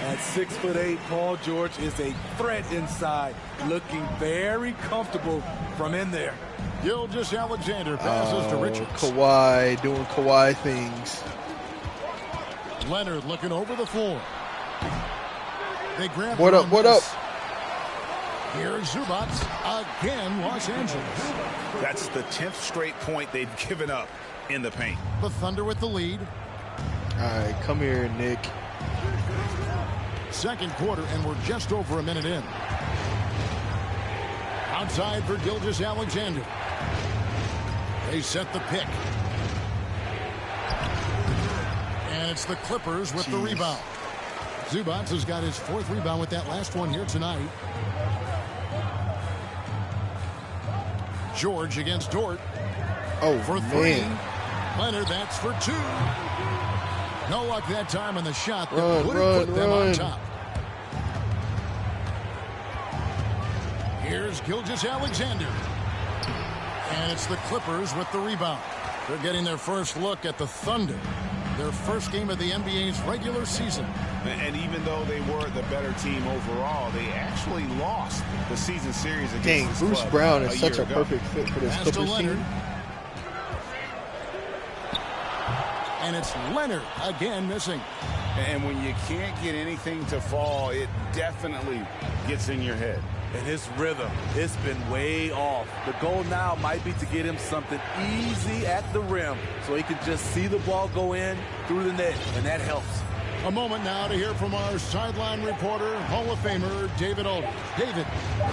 At 6'8", Paul George is a threat inside, looking very comfortable from in there. Gilgeous-Alexander passes to Richards. Kawhi doing Kawhi things. Leonard looking over the floor. They grab. What up? Here's Zubac again, Los Angeles. That's the 10th straight point they've given up in the paint. The Thunder with the lead. All right, come here, Nick. Second quarter, and we're just over a minute in. Outside for Gilgeous-Alexander. They set the pick. And it's the Clippers with the rebound. Zubac has got his 4th rebound with that last one here tonight. George against Dort. Oh, for 3. Man. Leonard, that's for 2. No luck that time on the shot that would have put them on top. Here's Gilgeous-Alexander. And it's the Clippers with the rebound. They're getting their first look at the Thunder. Their first game of the NBA's regular season. And even though they were the better team overall, they actually lost the season series against this Bruce club Brown is such a ago. perfect fit for this Clippers team. And it's Leonard again missing. And when you can't get anything to fall, it definitely gets in your head. And his rhythm, it's been way off. The goal now might be to get him something easy at the rim so he can just see the ball go in through the net, and that helps. A moment now to hear from our sideline reporter, Hall of Famer David Aldridge. David.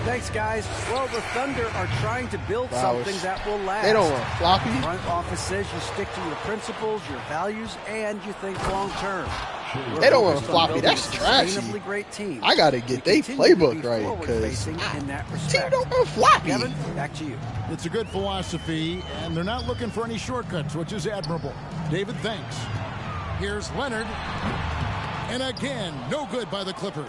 Thanks, guys. Well, the Thunder are trying to build something that will last. They don't want floppy. The front office says you stick to your principles, your values, and you think long term. They don't run floppy. That's trashy. Great team. I gotta get their playbook right because team don't run floppy. Kevin, back to you. It's a good philosophy, and they're not looking for any shortcuts, which is admirable. David, thanks. Here's Leonard, and again, no good by the Clippers.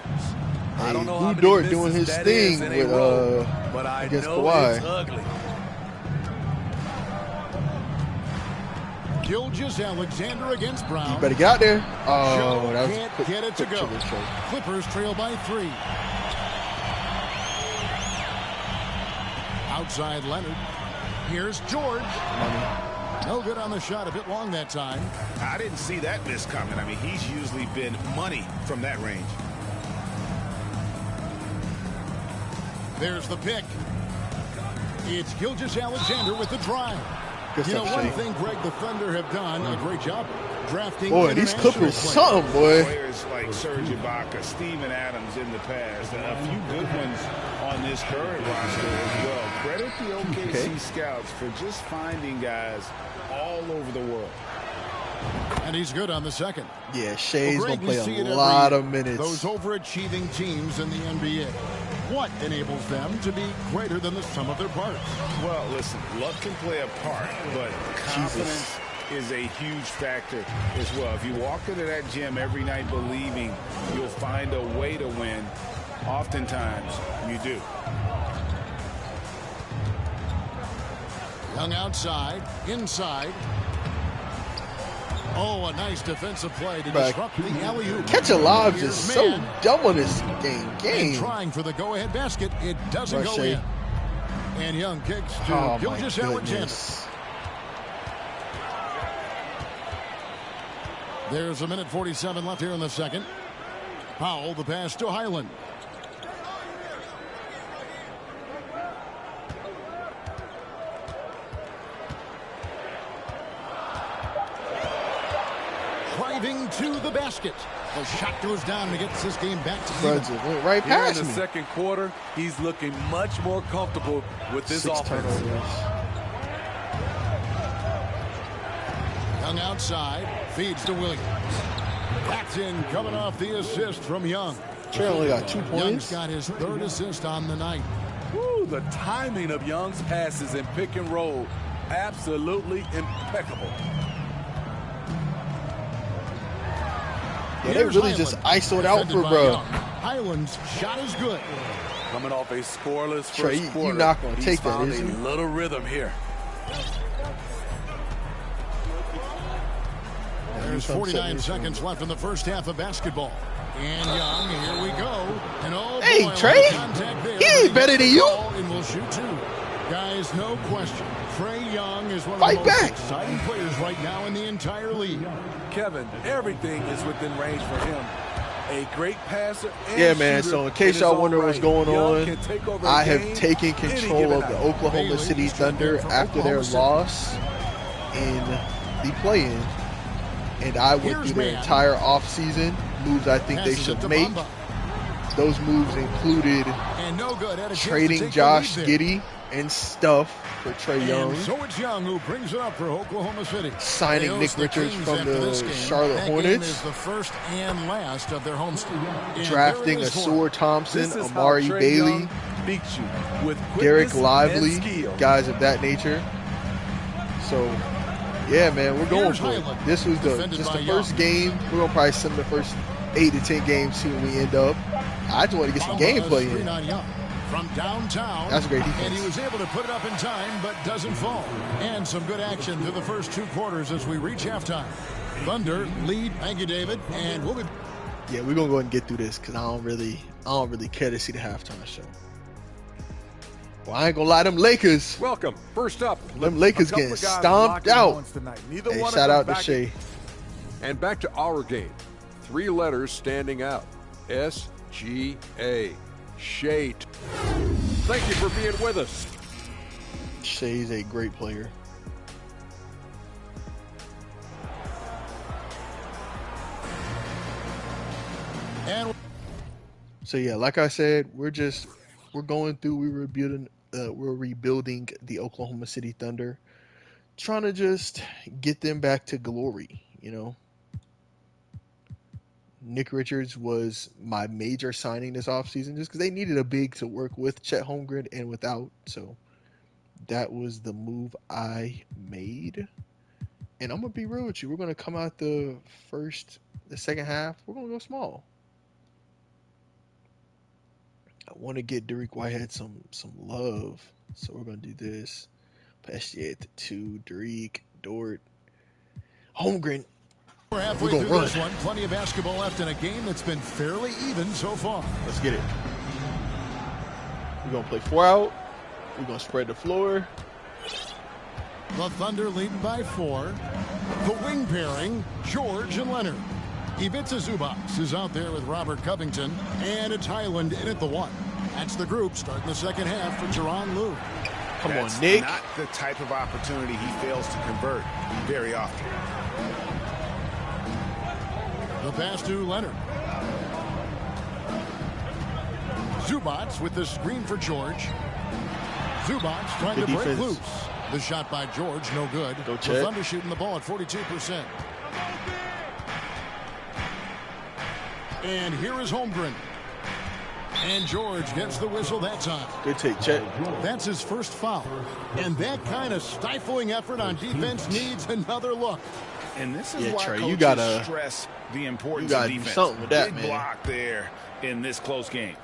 I don't know Lou how many Dort misses doing his that thing is in a with row, but I against know Kawhi. it's ugly. Gilgeous-Alexander against Brown. You better get out there. Oh, that was can't quick, get it to go. Clippers trail by 3. Outside Leonard. Here's George. No good on the shot, a bit long that time. I didn't see that miss coming. I mean, he's usually been money from that range. There's the pick. It's Gilgeous-Alexander with the drive. Good You know, stuff, one Shea. thing Greg the Thunder have done a great job drafting. Boy, these international Clippers, players. something, boy. Players like Serge Ibaka, Steven Adams in the past, and a few good ones on this current roster as well. Credit the OKC scouts for just finding guys all over the world. And he's good on the second. Yeah, Shea's Well, going Greg, to we see play it a every lot year. of minutes. Those overachieving teams in the NBA. What enables them to be greater than the sum of their parts? Well, listen, luck can play a part, but confidence is a huge factor as well. If you walk into that gym every night believing you'll find a way to win, oftentimes you do. Young outside, inside. Oh, a nice defensive play to disrupt the alley-oop. Catch a lob Here's just so man. dumb on this game. And trying for the go-ahead basket, it doesn't go Shea. in. And Young kicks to Oh, my Gilgeous-Alexander. goodness. There's 1:47 left here in the second. Powell, the pass to Highland. Driving to the basket. The shot goes down and gets this game back to even. Bruds, it went right Here in past the me. second quarter, he's looking much more comfortable with this 6 offense. turnovers. Young outside, feeds to Williams. That's in, coming off the assist from Young. Trey only got 2 Young's points. got his third assist on the night. Woo, the timing of Young's passes in pick and roll, absolutely impeccable. Yeah, they Here's really just Highland, ISO'd out defended for by bro. Young. Highland's shot is good. Coming off a scoreless Trey, first you quarter, not gonna he's take that, found is a you? little rhythm here. There's Some 49 setting seconds left in the first half of basketball. And Young, here we go. And oh Hey, boy, Trey, contact there, he but ain't gets better the than you. ball And will shoot two. Guys, no question. Trey Young is one of Fight the most back. exciting players right now in the entire league. Kevin, everything is within range for him. A great passer and Yeah, man. shooter So in case his y'all own wonder what's right. going Young on, can take over a I have game taken any control given of the night. Oklahoma Bailey City is checking Thunder for after their Oklahoma City. loss in the play-in, and I went Here's through their man. entire offseason moves I think they Passes it should to make. Bamba. Those moves included And no good. Had a chance to trading take the Josh lead there. Giddey and stuff for Trey Young, And so it's Young who brings it up for Oklahoma City. signing They Nick host the Richards Kings from after the this game. Charlotte That game Hornets, is the first and last of their homestand. And drafting there it a is for Sword Thompson, This is how Amari Trey Bailey, Young beats you with Derek quickness Lively, and skill. guys of that nature. So, yeah, man, we're going Here's for it. Highland, This was defended just by the first Young. game. We're gonna probably send the first 8 to 10 games, see where we end up. I just want to get some Bamba, a gameplay screen in. on Young from downtown. That's a great defense. And he was able to put it up in time, but doesn't fall. And some good action through the first 2 quarters as we reach halftime. Thunder lead. Thank you, David. And we'll be. Yeah, we're gonna go ahead and get through this because I don't really care to see the halftime show. Well, I ain't gonna lie, them Lakers, Welcome. First up, them Lakers a couple getting of guys stomped locking out. horns tonight. Neither Hey, one of shout them out to back- Shea. And back to our game. 3 letters standing out. SGA. Shade. Thank you for being with us. Shea's a great player. And So yeah, like I said, we're going through. We're rebuilding the Oklahoma City Thunder, trying to just get them back to glory. You know, Nick Richards was my major signing this offseason just because they needed a big to work with Chet Holmgren and without. So that was the move I made. And I'm gonna be real with you. We're gonna come out the second half. We're gonna go small. I want to get Derek Whitehead some love, so we're gonna do this. Pesci at the 2, Derek, Dort, Holmgren. we're halfway We're gonna through this run. one. Plenty of basketball left in a game that's been fairly even so far. Let's get it. We're gonna play 4 out. We're gonna spread the floor. The Thunder leading by 4. The wing pairing, George and Leonard. Ivica Zubac is out there with Robert Covington, and it's Highland in at the 1. That's the group starting the second half for Tyronn Lue. Come That's on, Nick. Not the type of opportunity he fails to convert very often. The pass to Leonard. Zubac with the screen for George. Zubac trying Good to break defense. loose. The shot by George, no good. Go The check. Thunder shooting the ball at 42%. And here is Holmgren. And George gets the whistle that time. Good take, check. That's his first foul. And that kind of stifling effort on defense needs another look. And this is Yeah, why Trey, you coaches gotta- stress the importance you of gotta do defense. something with that, Big man. block there in this close game.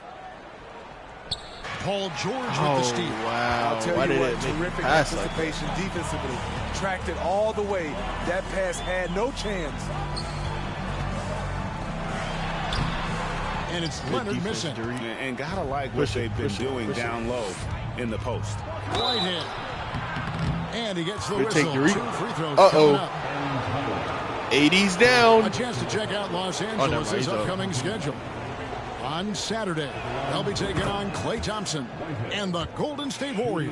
Paul George with Oh, the steal. wow. I'll tell Why you did what, it make terrific a pass like that? anticipation defensively. Tracked it all the way. That pass had no chance. And it's Good Leonard defense, missing. Derek. And gotta like what Push it, they've been push it, doing push it. down low in the post. Right hand. And he gets the Good take, whistle. Derek. 2 free throws Uh-oh. coming up. 80's A down. chance to check out Los never Angeles' mind, he's up. upcoming schedule. On Saturday, they'll be taking on Klay Thompson and the Golden State Warriors.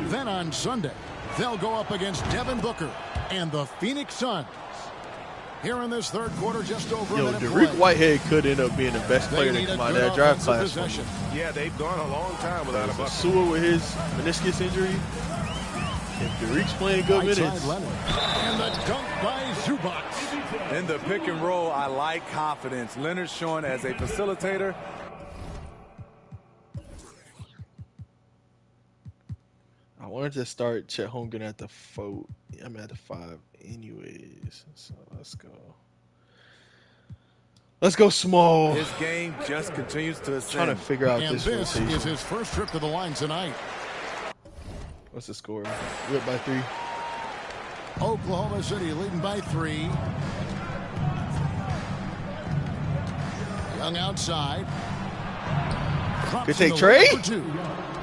Then on Sunday, they'll go up against Devin Booker and the Phoenix Suns. Here in this third quarter, just over a Yo, minute Derek play. Whitehead could end up being the best They player to need a come out of good that draft offensive class. possession. Yeah, they've gone a long time without a bucket. Sewell with his meniscus injury. If Derek's playing good Right minutes, side Leonard. And the dunk by Zubac. In the pick and roll, I like confidence. Leonard showing as a facilitator. I wanted to start Chet Holmgren at the 4. I'm at the 5 anyways. So let's go. Let's go small. His game just continues to ascend. Trying to figure out And this this rotation. is his first trip to the line tonight. What's the score? We up by 3. Oklahoma City leading by 3. Young outside. Drops Good take, in the Trey. lane for 2.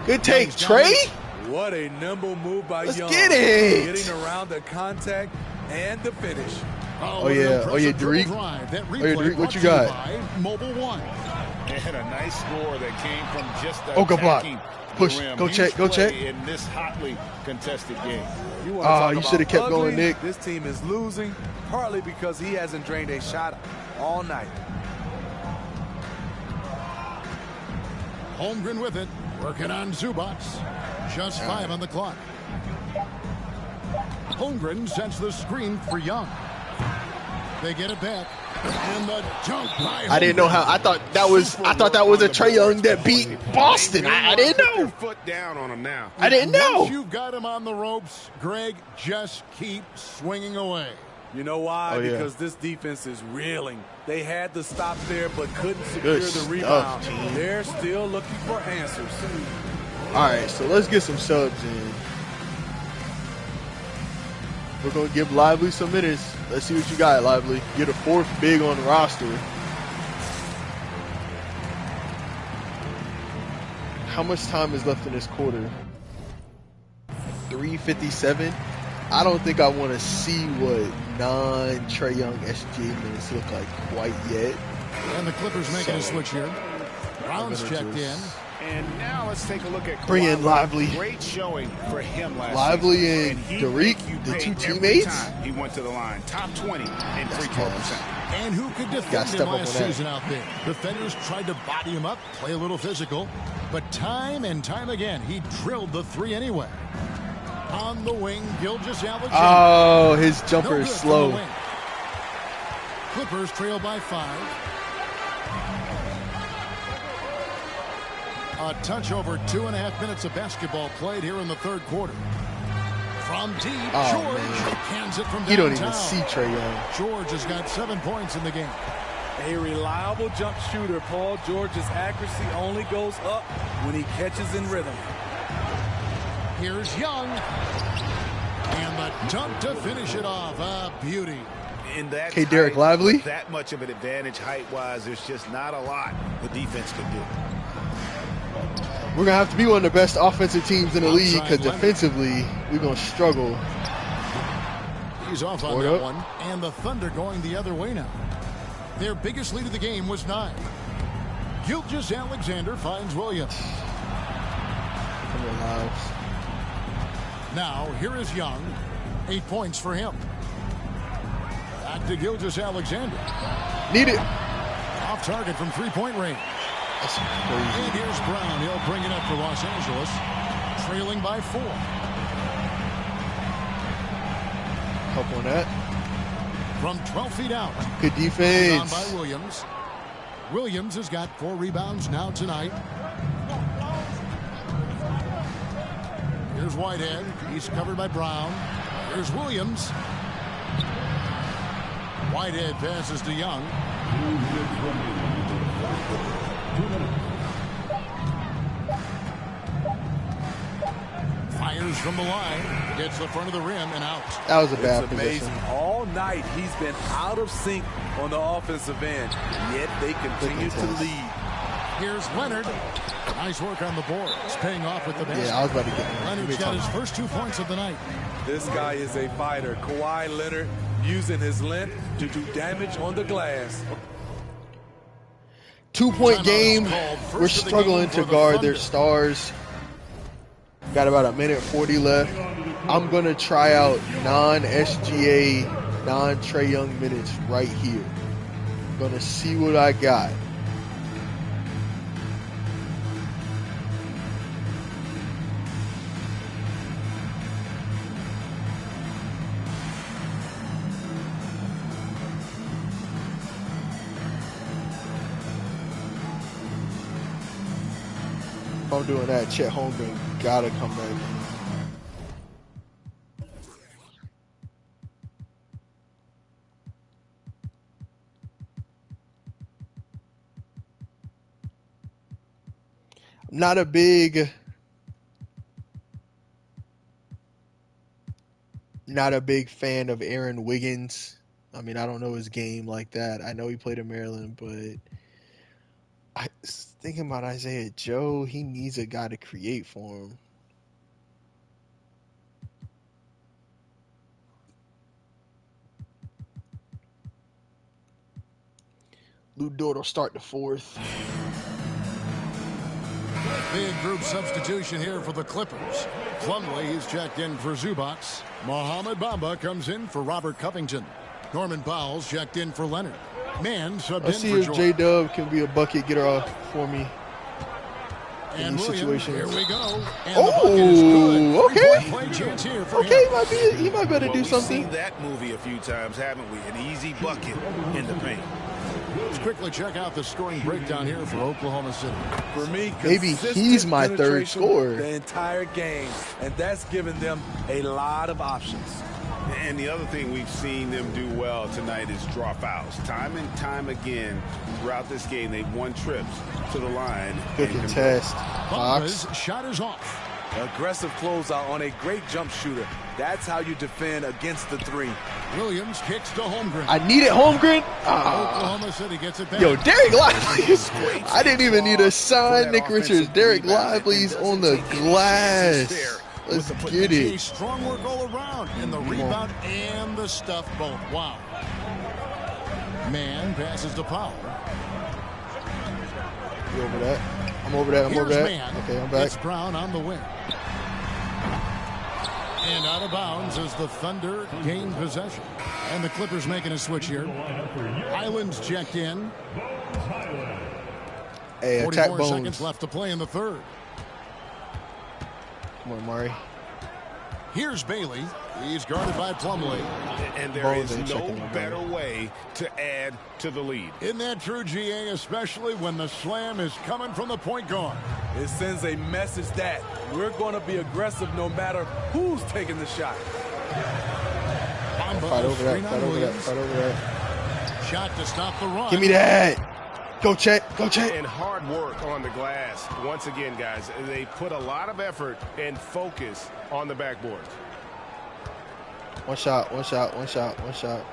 Good take, Young's down Trey. it. What a nimble move by Let's Young. get it. Getting around the contact and the finish. Oh, yeah. Oh, yeah, Derek. Derek, what you got? Mobile One. And a nice score that came from just Oka block. attacking Push. the rim. Go Huge check. Go play check. in this hotly contested game. You Oh, wanna talk you about shoulda kept ugly? going, Nick. This team is losing partly because he hasn't drained a shot all night. Holmgren with it. Working on Zubac. Just 5 on the clock. Holmgren sets the screen for Young. They get it back. And the dunk by I didn't know how. I thought that was a Trae Young that beat Boston. I didn't Put your know. foot down on him now. I didn't know. Once you've got him on the ropes, Greg, just keep swinging away. You know why? Oh, yeah. Because this defense is reeling. They had the stop there, but couldn't secure Good the stuff, rebound. team. They're still looking for answers. All right, so let's get some subs in. We're going to give Lively some minutes. Let's see what you got, Lively. You're the 4th big on the roster. How much time is left in this quarter? 3:57. I don't think I want to see what non-Trae Young SGA minutes look like quite yet. And the Clippers making a switch here. Brown's I'm gonna checked in. just- And now let's take a look at Bring in Kawhi. Lively. Great showing for him last Lively season. and he Derek, make you the pay two every teammates? time he went to the line. Top 20 in free throw cash. percent. And who could Gotta defend step him up last on that. season out there? Defenders tried to body him up, play a little physical, but time and time again, he drilled the 3 anyway. On the wing, Gilgeous-Alexander. Oh, his No jumper good is from the slow. wing. Clippers trail by 5. A touch over 2.5 minutes of basketball played here in the third quarter. From deep, Oh, George man. hands it from You downtown. don't even see Trae Young. George has got 7 points in the game. A reliable jump shooter. Paul George's accuracy only goes up when he catches in rhythm. Here's Young. And the dunk to finish it off. A beauty. In that Okay, Derek height, Lively. That much of an advantage height-wise, there's just not a lot the defense can do. We're going to have to be one of the best offensive teams in the league Outside because Leonard. defensively, We're going to struggle. He's off on that one, and the Thunder going the other way now. Their biggest lead of the game was 9. Gilgeous-Alexander finds Williams. Come on, Lives. Now, here is Young. 8 points for him. Back to Gilgeous-Alexander. Need it. Off target from three-point range. That's crazy. And here's Brown. He'll bring it up for Los Angeles. Trailing by 4. Help on that. From 12 feet out. Good defense. On by Williams. Williams has got 4 rebounds now tonight. Here's Whitehead. He's covered by Brown. Here's Williams. Whitehead passes to Young. Fires from the line. Gets the front of the rim and out. That was a bad It's amazing. position. All night he's been out of sync on the offensive end, yet they continue to lead. Here's Leonard. Nice work on the boards. Paying off with the basket. Yeah, I was about to get one. Leonard's got his first 2 points of the night. This guy is a fighter. Kawhi Leonard using his length to do damage on the glass. 2-point game. First We're of the struggling game to for the guard Thunder. their stars. Got about 1:40 left. I'm going to try out non-SGA, non-Trae Young minutes right here. I'm going to see what I got. If I'm doing that, Chet Holmgren gotta come back. Not a big fan of Aaron Wiggins. I mean, I don't know his game like that. I know he played in Maryland, but I was thinking about Isaiah Joe. He needs a guy to create for him. Lou Dort will start the 4th. Big group substitution here for the Clippers. Plumlee is checked in for Zubac. Mohamed Bamba comes in for Robert Covington. Norman Powell's checked in for Leonard. Man subbed Let's in see for if Jordan. J-Dub can be a bucket getter for me. And these Williams, situations. here we go. And the bucket is good. Oh, okay. Three-point play chance here for Okay, him. he might better do We've something. seen that movie a few times, haven't we? An easy bucket in the paint. Let's quickly check out the scoring breakdown here for Oklahoma City. For me, Maybe consistent he's my third penetration scorer. the entire game, and that's given them a lot of options. And the other thing we've seen them do well tonight is draw fouls. Time and time again throughout this game, they've won trips to the line. Good and contest. Fox. Bamba's shot is off. Aggressive closeout on a great jump shooter. That's how you defend against the 3. Williams kicks to Holmgren. I needed Holmgren. Ah. Oklahoma City gets it back. Yo, Derek Lively. I didn't even need a sign, Nick Richards. Derek Lively's on the glass. Let's get A it. strong work all around, and the rebound and the stuff both. Wow. Man passes to Powell. You over that? I'm over that. I'm Here's over that. Man. Okay, I'm back. It's Brown on the wing. And out of bounds as the Thunder gain possession. And the Clippers making a switch here. Highland's checked in. Hey, attack 44 Bones. seconds left to play in the third. Come on, Murray. Here's Bailey. He's guarded by Plumlee. And there Bones is ain't no checking him better down. way to add to the lead. Isn't that true, GA, especially when the slam is coming from the point guard? It sends a message that we're going to be aggressive no matter who's taking the shot. Bamba Fight over that. screen on Fight over that. Williams. Fight over that. Shot to stop the run. Give me that. Go Chet. Go Chet. And hard work on the glass. Once again, guys, they put a lot of effort and focus on the backboard. One shot. One shot. One shot. One shot.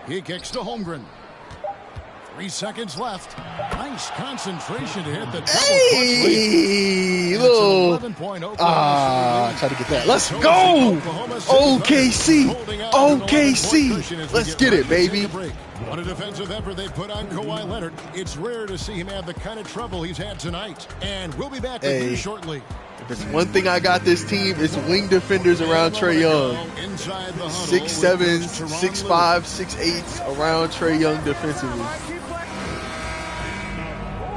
He kicks to Holmgren. 3 seconds left. Nice concentration to hit the double Hey, little. Try to get that. Let's go. OKC. OKC. Let's get it, baby. On a defensive effort they put on Kawhi Leonard. It's rare to see him have the kind of trouble he's had tonight. And we'll be back with you shortly. If it's one thing I got this team, it's wing defenders around Trae Young. 6'7", 6'5", 6'8" around Trae Young defensively.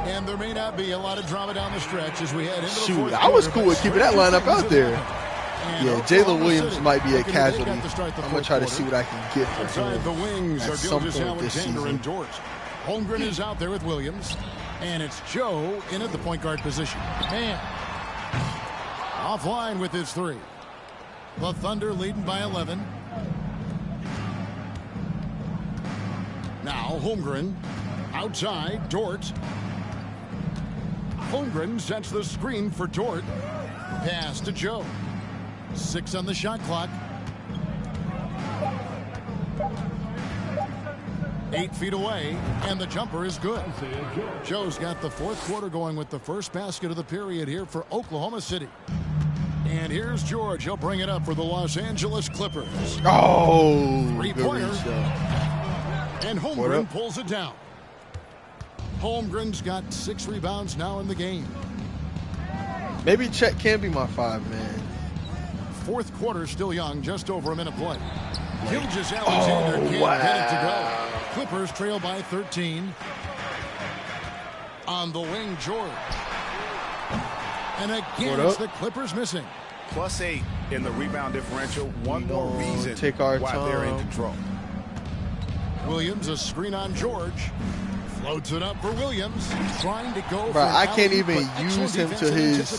And there may not be a lot of drama down the stretch as we head into the fourth quarter. I was cool with keeping that lineup out there. Yeah, Jalen Williams might be a casualty. I'm going to try to see what I can get from him the wings at are some Gilgeous point this Alexander season. and Dort. Holmgren is out there with Williams. And it's Joe in at the point guard position. Man. Offline with his 3. The Thunder leading by 11. Now Holmgren. Outside, Dort. Holmgren sets the screen for Dort. Pass to Joe. 6 on the shot clock. 8 feet away, and the jumper is good. Joe's got the fourth quarter going with the first basket of the period here for Oklahoma City. And here's George. He'll bring it up for the Los Angeles Clippers. Oh, three-pointer. And Holmgren pulls it down. Holmgren's got 6 rebounds now in the game. Maybe Chet can be my 5-man. Fourth quarter still young, just over a minute play. Gilgeous Alexander can't get it to go. Clippers trail by 13. On the wing, George. And again, it's the Clippers missing. +8 in the rebound differential. One more reason why they're in control. Williams, a screen on George. Floats it up for Williams. Trying to go. Bro, I can't even use him to his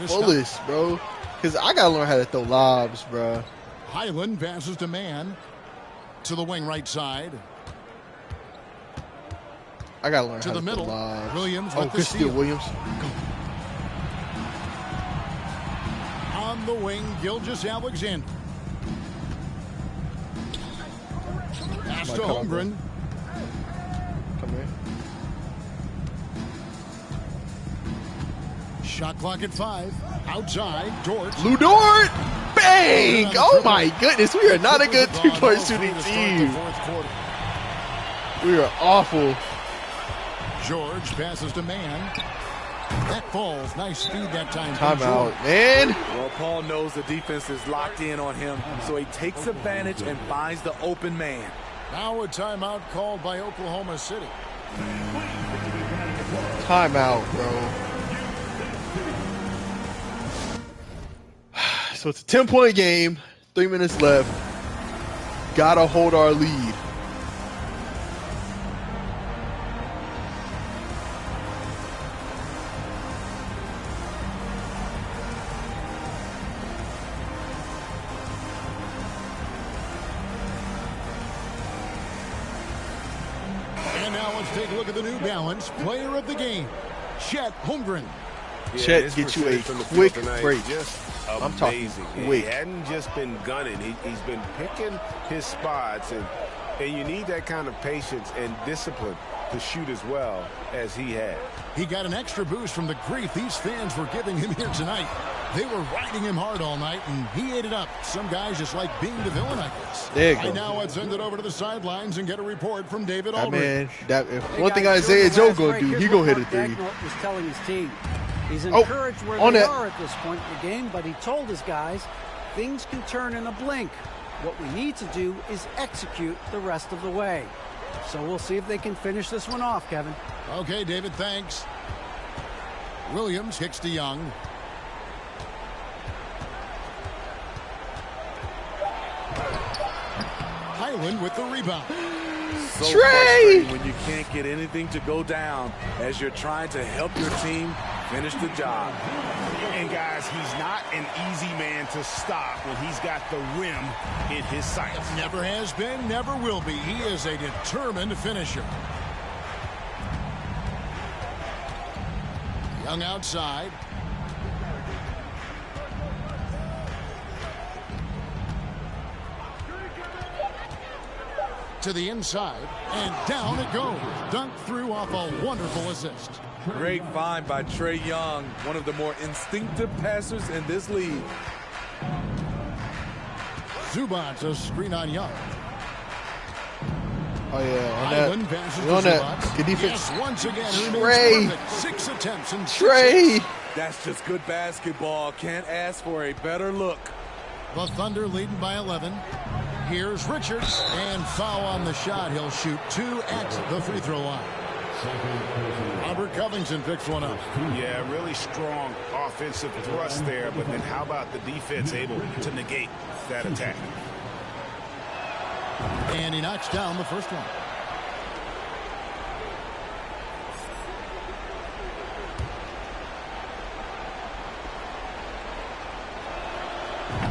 fullest, bro. Because I got to learn how to throw lobs, bro. Highland passes to Mann. To the wing right side. I got to learn to how the to middle. throw lobs. Williams with the steal. Williams. On the wing, Gilgeous Alexander. Pass to Holmgren. Come here. Shot clock at 5. Outside, Dort. Lou Dort! Bang! Oh my goodness, we are not a good three-point shooting team. We are awful. George passes to Mann. That falls. Nice speed that time. Timeout, man. Well, Paul knows the defense is locked in on him, so he takes advantage and finds the open man. Now a timeout called by Oklahoma City. Timeout, bro. So it's a 10-point game, 3 minutes left. Gotta hold our lead. And now let's take a look at the New Balance player of the game, Chet Holmgren. Yeah, Chet, get you a quick break. I'm talking quick. He hadn't just been gunning. He's been picking his spots, and you need that kind of patience and discipline to shoot as well as he had. He got an extra boost from the grief these fans were giving him here tonight. They were riding him hard all night, and he ate it up. Some guys just like being the villain, I guess. There you go. Right now, let's send it over to the sidelines and get a report from David Aldridge. One thing Isaiah Joe gonna do, he gonna hit a 3. Was telling his team. He's encouraged where they are at this point in the game, but he told his guys things can turn in a blink. What we need to do is execute the rest of the way. So we'll see if they can finish this one off, Kevin. Okay, David, thanks. Williams kicks to Young. Highland with the rebound. So frustrating when you can't get anything to go down as you're trying to help your team finish the job. And guys, he's not an easy man to stop when he's got the rim in his sights. Never has been, never will be. He is a determined finisher. Young outside. To the inside, and down it goes. Dunked through off a wonderful assist. Great find by Trae Young, one of the more instinctive passers in this league. Zubac, a screen on Young. Oh, yeah, on that. On that. Good defense. Yes, once again, Trae. 6 attempts and Trae. That's just good basketball. Can't ask for a better look. The Thunder leading by 11. Here's Richards, and foul on the shot. He'll shoot 2 at the free throw line. Robert Covington picks one up. Yeah, really strong offensive thrust there, but then how about the defense able to negate that attack? And he knocks down the first one.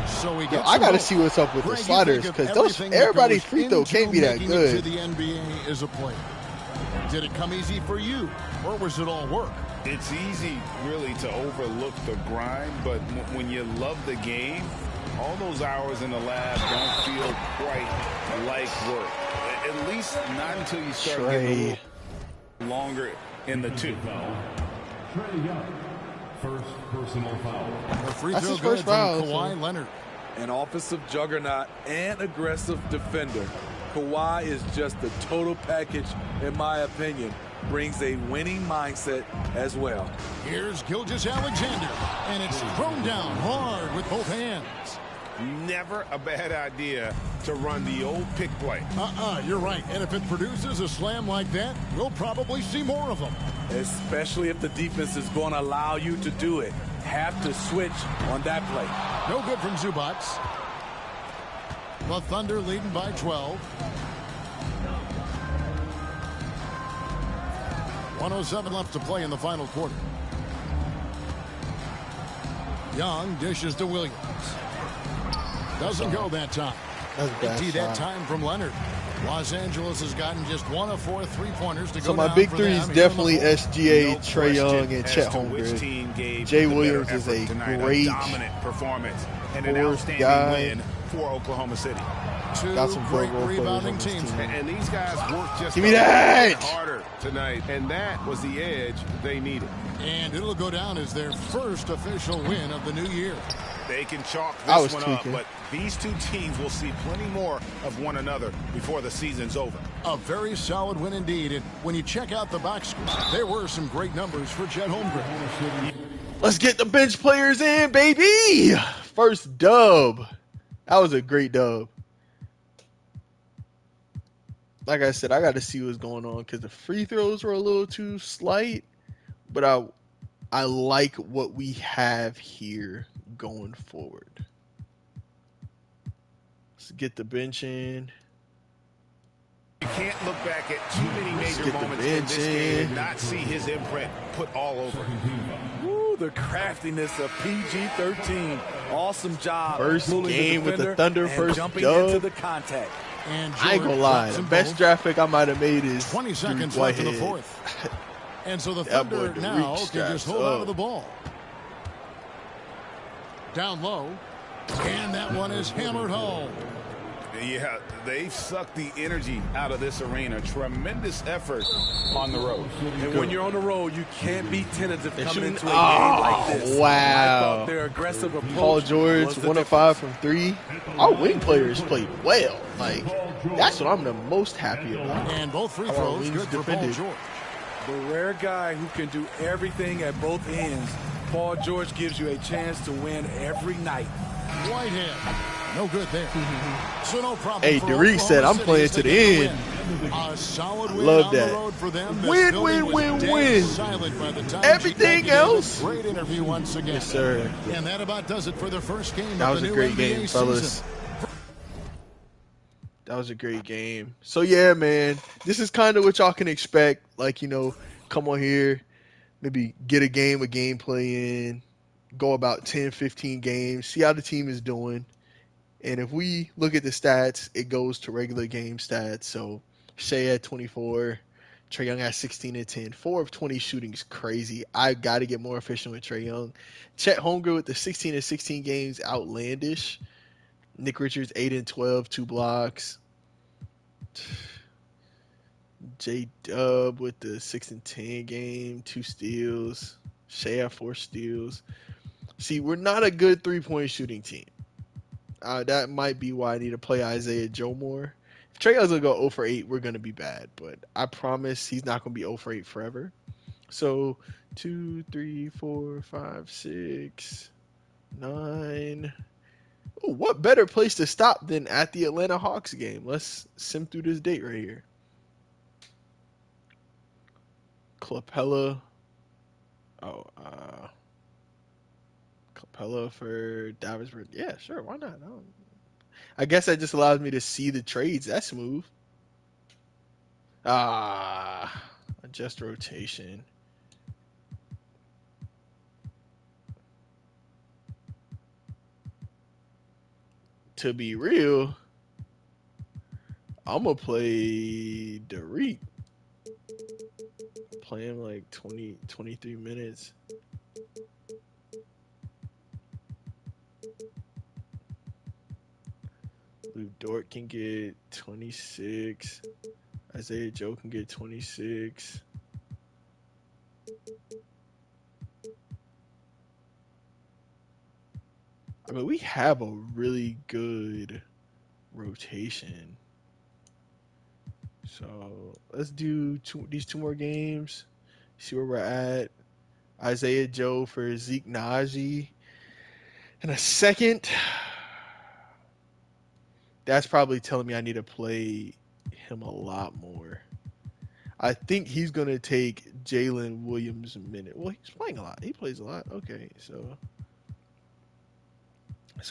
So we I gotta see what's up with the sliders, because everybody's free throw can't be that good. The NBA is a player. Did it come easy for you, or was it all work? It's easy, really, to overlook the grind, but when you love the game, all those hours in the lab don't feel quite like work. At least not until you start getting a little longer in the tooth. First personal foul. The free throw good from Kawhi Leonard. An offensive juggernaut and aggressive defender. Kawhi is just the total package, in my opinion. Brings a winning mindset as well. Here's Gilgeous-Alexander, and it's thrown down hard with both hands. Never a bad idea to run the old pick play. You're right. And if it produces a slam like that, we'll probably see more of them. Especially if the defense is going to allow you to do it. Have to switch on that play. No good from Zubac. The Thunder leading by 12. 1:07 left to play in the final quarter. Young dishes to Williams. Doesn't go that time. Empty that time from Leonard. Los Angeles has gotten just 1 of 4 three-pointers to go. So my big three is definitely SGA, Trae Young, and Chet Holmgren. Jay Williams is a great dominant performance and an outstanding win for Oklahoma City. Got some great rebounding teams. And these guys worked just harder tonight, and that was the edge they needed. And it'll go down as their first official win of the new year. They can chalk this one up, but these two teams will see plenty more of one another before the season's over. A very solid win indeed. And when you check out the box score, there were some great numbers for Chet Holmgren. Let's get the bench players in, baby. First dub. That was a great dub. Like I said, I got to see what's going on because the free throws were a little too slight. But I like what we have here going forward. Let's get the bench in. You can't look back at too many major moments in this game and not see his imprint put all over. Ooh, the craftiness of PG-13. Awesome job. First game with the Thunder, first jumping dub. into the contact. And I ain't gonna lie, the best draft pick I might have made is 20 seconds left in the fourth. And so the Thunder now can just hold on to the ball. Down low. And that one is hammered home. Yeah, they've sucked the energy out of this arena. Tremendous effort on the road. And when you're on the road, you can't be tentative coming into a game like this. Wow. I thought their aggressive approach. Paul George, 1 of 5 from 3. Our wing players played well. Like, that's what I'm the most happy about. And both free throws good for Paul George. The rare guy who can do everything at both ends. Paul George gives you a chance to win every night. Whitehead. No good there. So no problem. Hey, Derek said, I'm playing to the end. A solid win love on that. the road for them. Win, win, win, win. Everything else. Great interview once again. Yes, sir. And that about does it for their first game. That of was the a new great NBA game, fellas. season. That was a great game. So, yeah, man, this is kind of what y'all can expect. Like, you know, come on here, maybe get a gameplay in, go about 10, 15 games, see how the team is doing. And if we look at the stats, it goes to regular game stats. So, Shea had 24, Trae Young had 16 and 10. 4 of 20 shooting is crazy. I got to get more efficient with Trae Young. Chet Holmgren with the 16 and 16 games, outlandish. Nick Richards, 8 and 12, 2 blocks. J-Dub with the 6 and 10 game, 2 steals. Shea had 4 steals. See, we're not a good 3-point shooting team. That might be why I need to play Isaiah Joe more. If Trae Young's going to go 0 for 8, we're going to be bad. But I promise he's not going to be 0 for 8 forever. So 2, 3, 4, 5, 6, 9. Oh, what better place to stop than at the Atlanta Hawks game? Let's sim through this date right here. Capella. Oh, Capella for Davisburg. Yeah, sure. Why not? I guess that just allows me to see the trades. That's smooth. Adjust rotation. To be real, I'm going to play Derek. Play him like 20, 23 minutes. Lou Dort can get 26. Isaiah Joe can get 26. I mean, we have a really good rotation. So let's do these 2 more games. See where we're at. Isaiah Joe for Zeke Naji. In a second. That's probably telling me I need to play him a lot more. I think he's going to take Jalen Williams a minute. Well, he's playing a lot. He plays a lot. Okay, so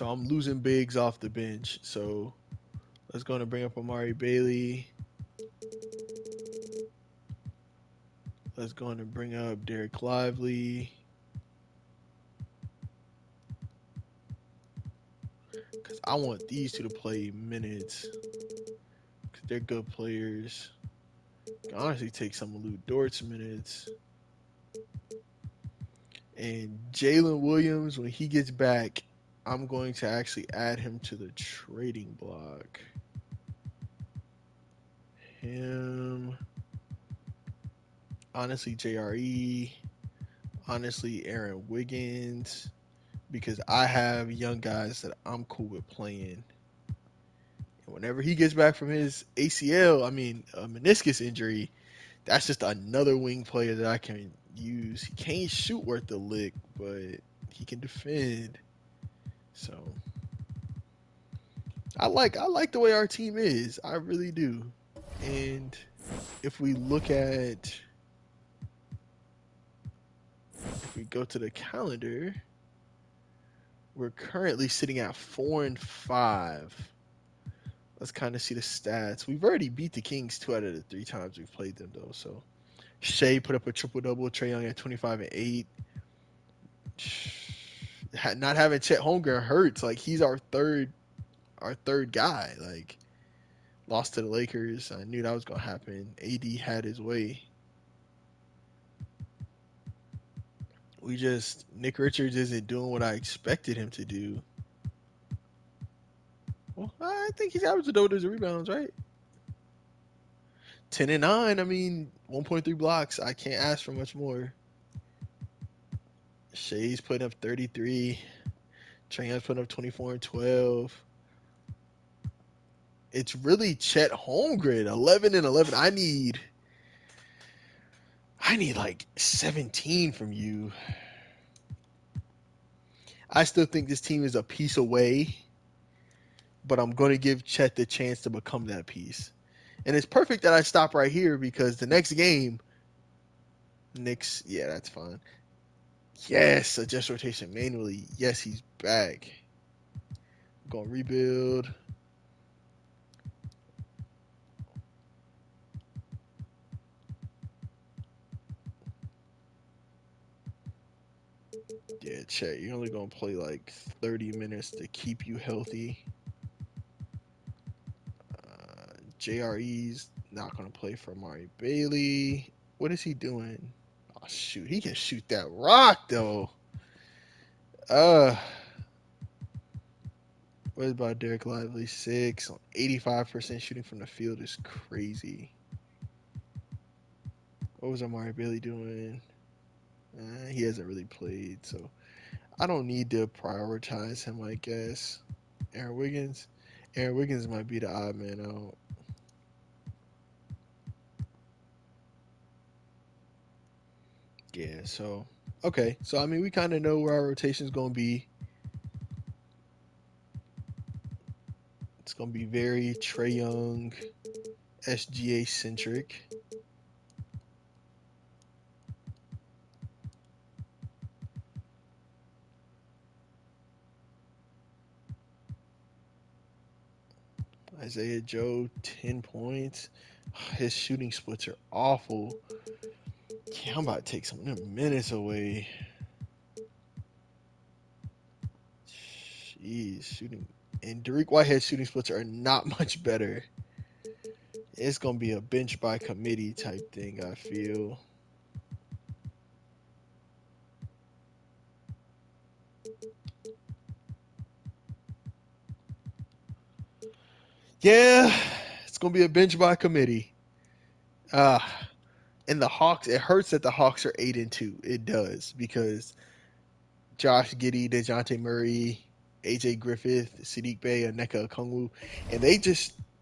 I'm losing bigs off the bench. So let's go and bring up Amari Bailey. Let's go and bring up Derek Lively. Because I want these two to play minutes. Because they're good players. Can honestly take some of Lou Dort's minutes. And Jalen Williams, when he gets back, I'm going to actually add him to the trading block. Him. Honestly, JRE. Honestly, Aaron Wiggins. Because I have young guys that I'm cool with playing. And whenever he gets back from his meniscus injury, that's just another wing player that I can use. He can't shoot worth the lick, but he can defend. So I like the way our team is. I really do. And if we go to the calendar, we're currently sitting at 4-5. Let's kind of see the stats. We've already beat the Kings 2 out of the 3 times we've played them, though. So Shea put up a triple-double. Trae Young at 25 and 8. Not having Chet Holmgren hurts. Like, he's our third guy. Like, lost to the Lakers. I knew that was going to happen. AD had his way. Nick Richards isn't doing what I expected him to do. Well, I think he's averaging double rebounds, right? 10 and 9. I mean, 1.3 blocks. I can't ask for much more. Shea's putting up 33. Trae Young's putting up 24 and 12. It's really Chet Holmgren, 11 and 11. I need like 17 from you. I still think this team is a piece away, but I'm going to give Chet the chance to become that piece. And it's perfect that I stop right here because the next game, Knicks, yeah, that's fine. Yes, adjust rotation manually. Yes, he's back. I'm going to rebuild. Yeah, Chet, you're only going to play like 30 minutes to keep you healthy. JRE's not going to play for Amari Bailey. What is he doing? Oh, shoot. He can shoot that rock, though. What about Derek Lively? 6 on 85% shooting from the field is crazy. What was Amari Bailey doing? He hasn't really played, so I don't need to prioritize him, I guess. Aaron Wiggins? Aaron Wiggins might be the odd man out. Yeah, so okay. So I mean we kinda know where our rotation's gonna be. It's gonna be very Trae Young, SGA centric. Isaiah Joe, 10 points. His shooting splits are awful. Yeah, I'm about to take some of them minutes away. Jeez, shooting. And Derek Whitehead's shooting splits are not much better. It's going to be a bench by committee type thing, I feel. Yeah, it's going to be a bench by committee. And the Hawks, it hurts that the Hawks are 8-2. It does, because Josh Giddey, DeJounte Murray, AJ Griffith, Sadiq Bey, Aneka Okongwu, and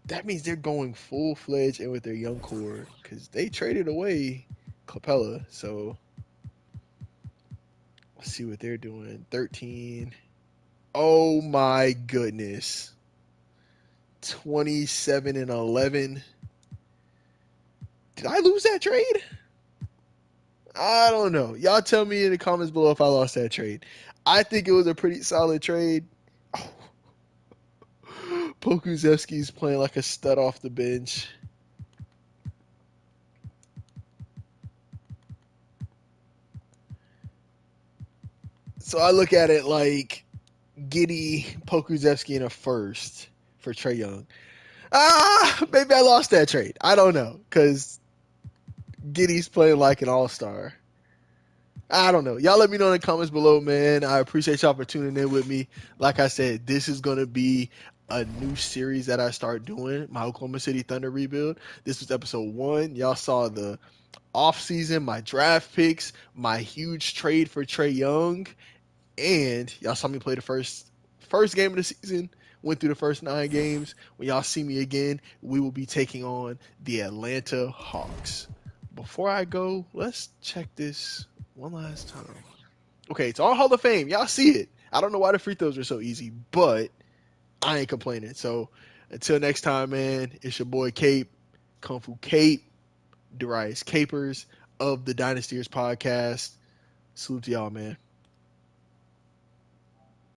that means they're going full fledged in with their young core because they traded away Capella. So let's see what they're doing. 13. Oh my goodness. 27-11. Did I lose that trade? I don't know. Y'all tell me in the comments below if I lost that trade. I think it was a pretty solid trade. Oh. Pokusevski's playing like a stud off the bench. So I look at it like Giddy, Pokusevski in a first for Trae Young. Maybe I lost that trade. I don't know, because Giddy's playing like an all-star. I don't know. Y'all let me know in the comments below, man. I appreciate y'all for tuning in with me. Like I said, this is going to be a new series that I start doing, my Oklahoma City Thunder Rebuild. This was episode 1. Y'all saw the offseason, my draft picks, my huge trade for Trae Young, and y'all saw me play the first game of the season. Went through the first 9 games. When y'all see me again, we will be taking on the Atlanta Hawks. Before I go, let's check this one last time. Okay, it's all Hall of Fame. Y'all see it. I don't know why the free throws are so easy, but I ain't complaining. So until next time, man, it's your boy Cape, Kung Fu Cape, Darius Capers of the Dynastyers podcast. Salute to y'all, man.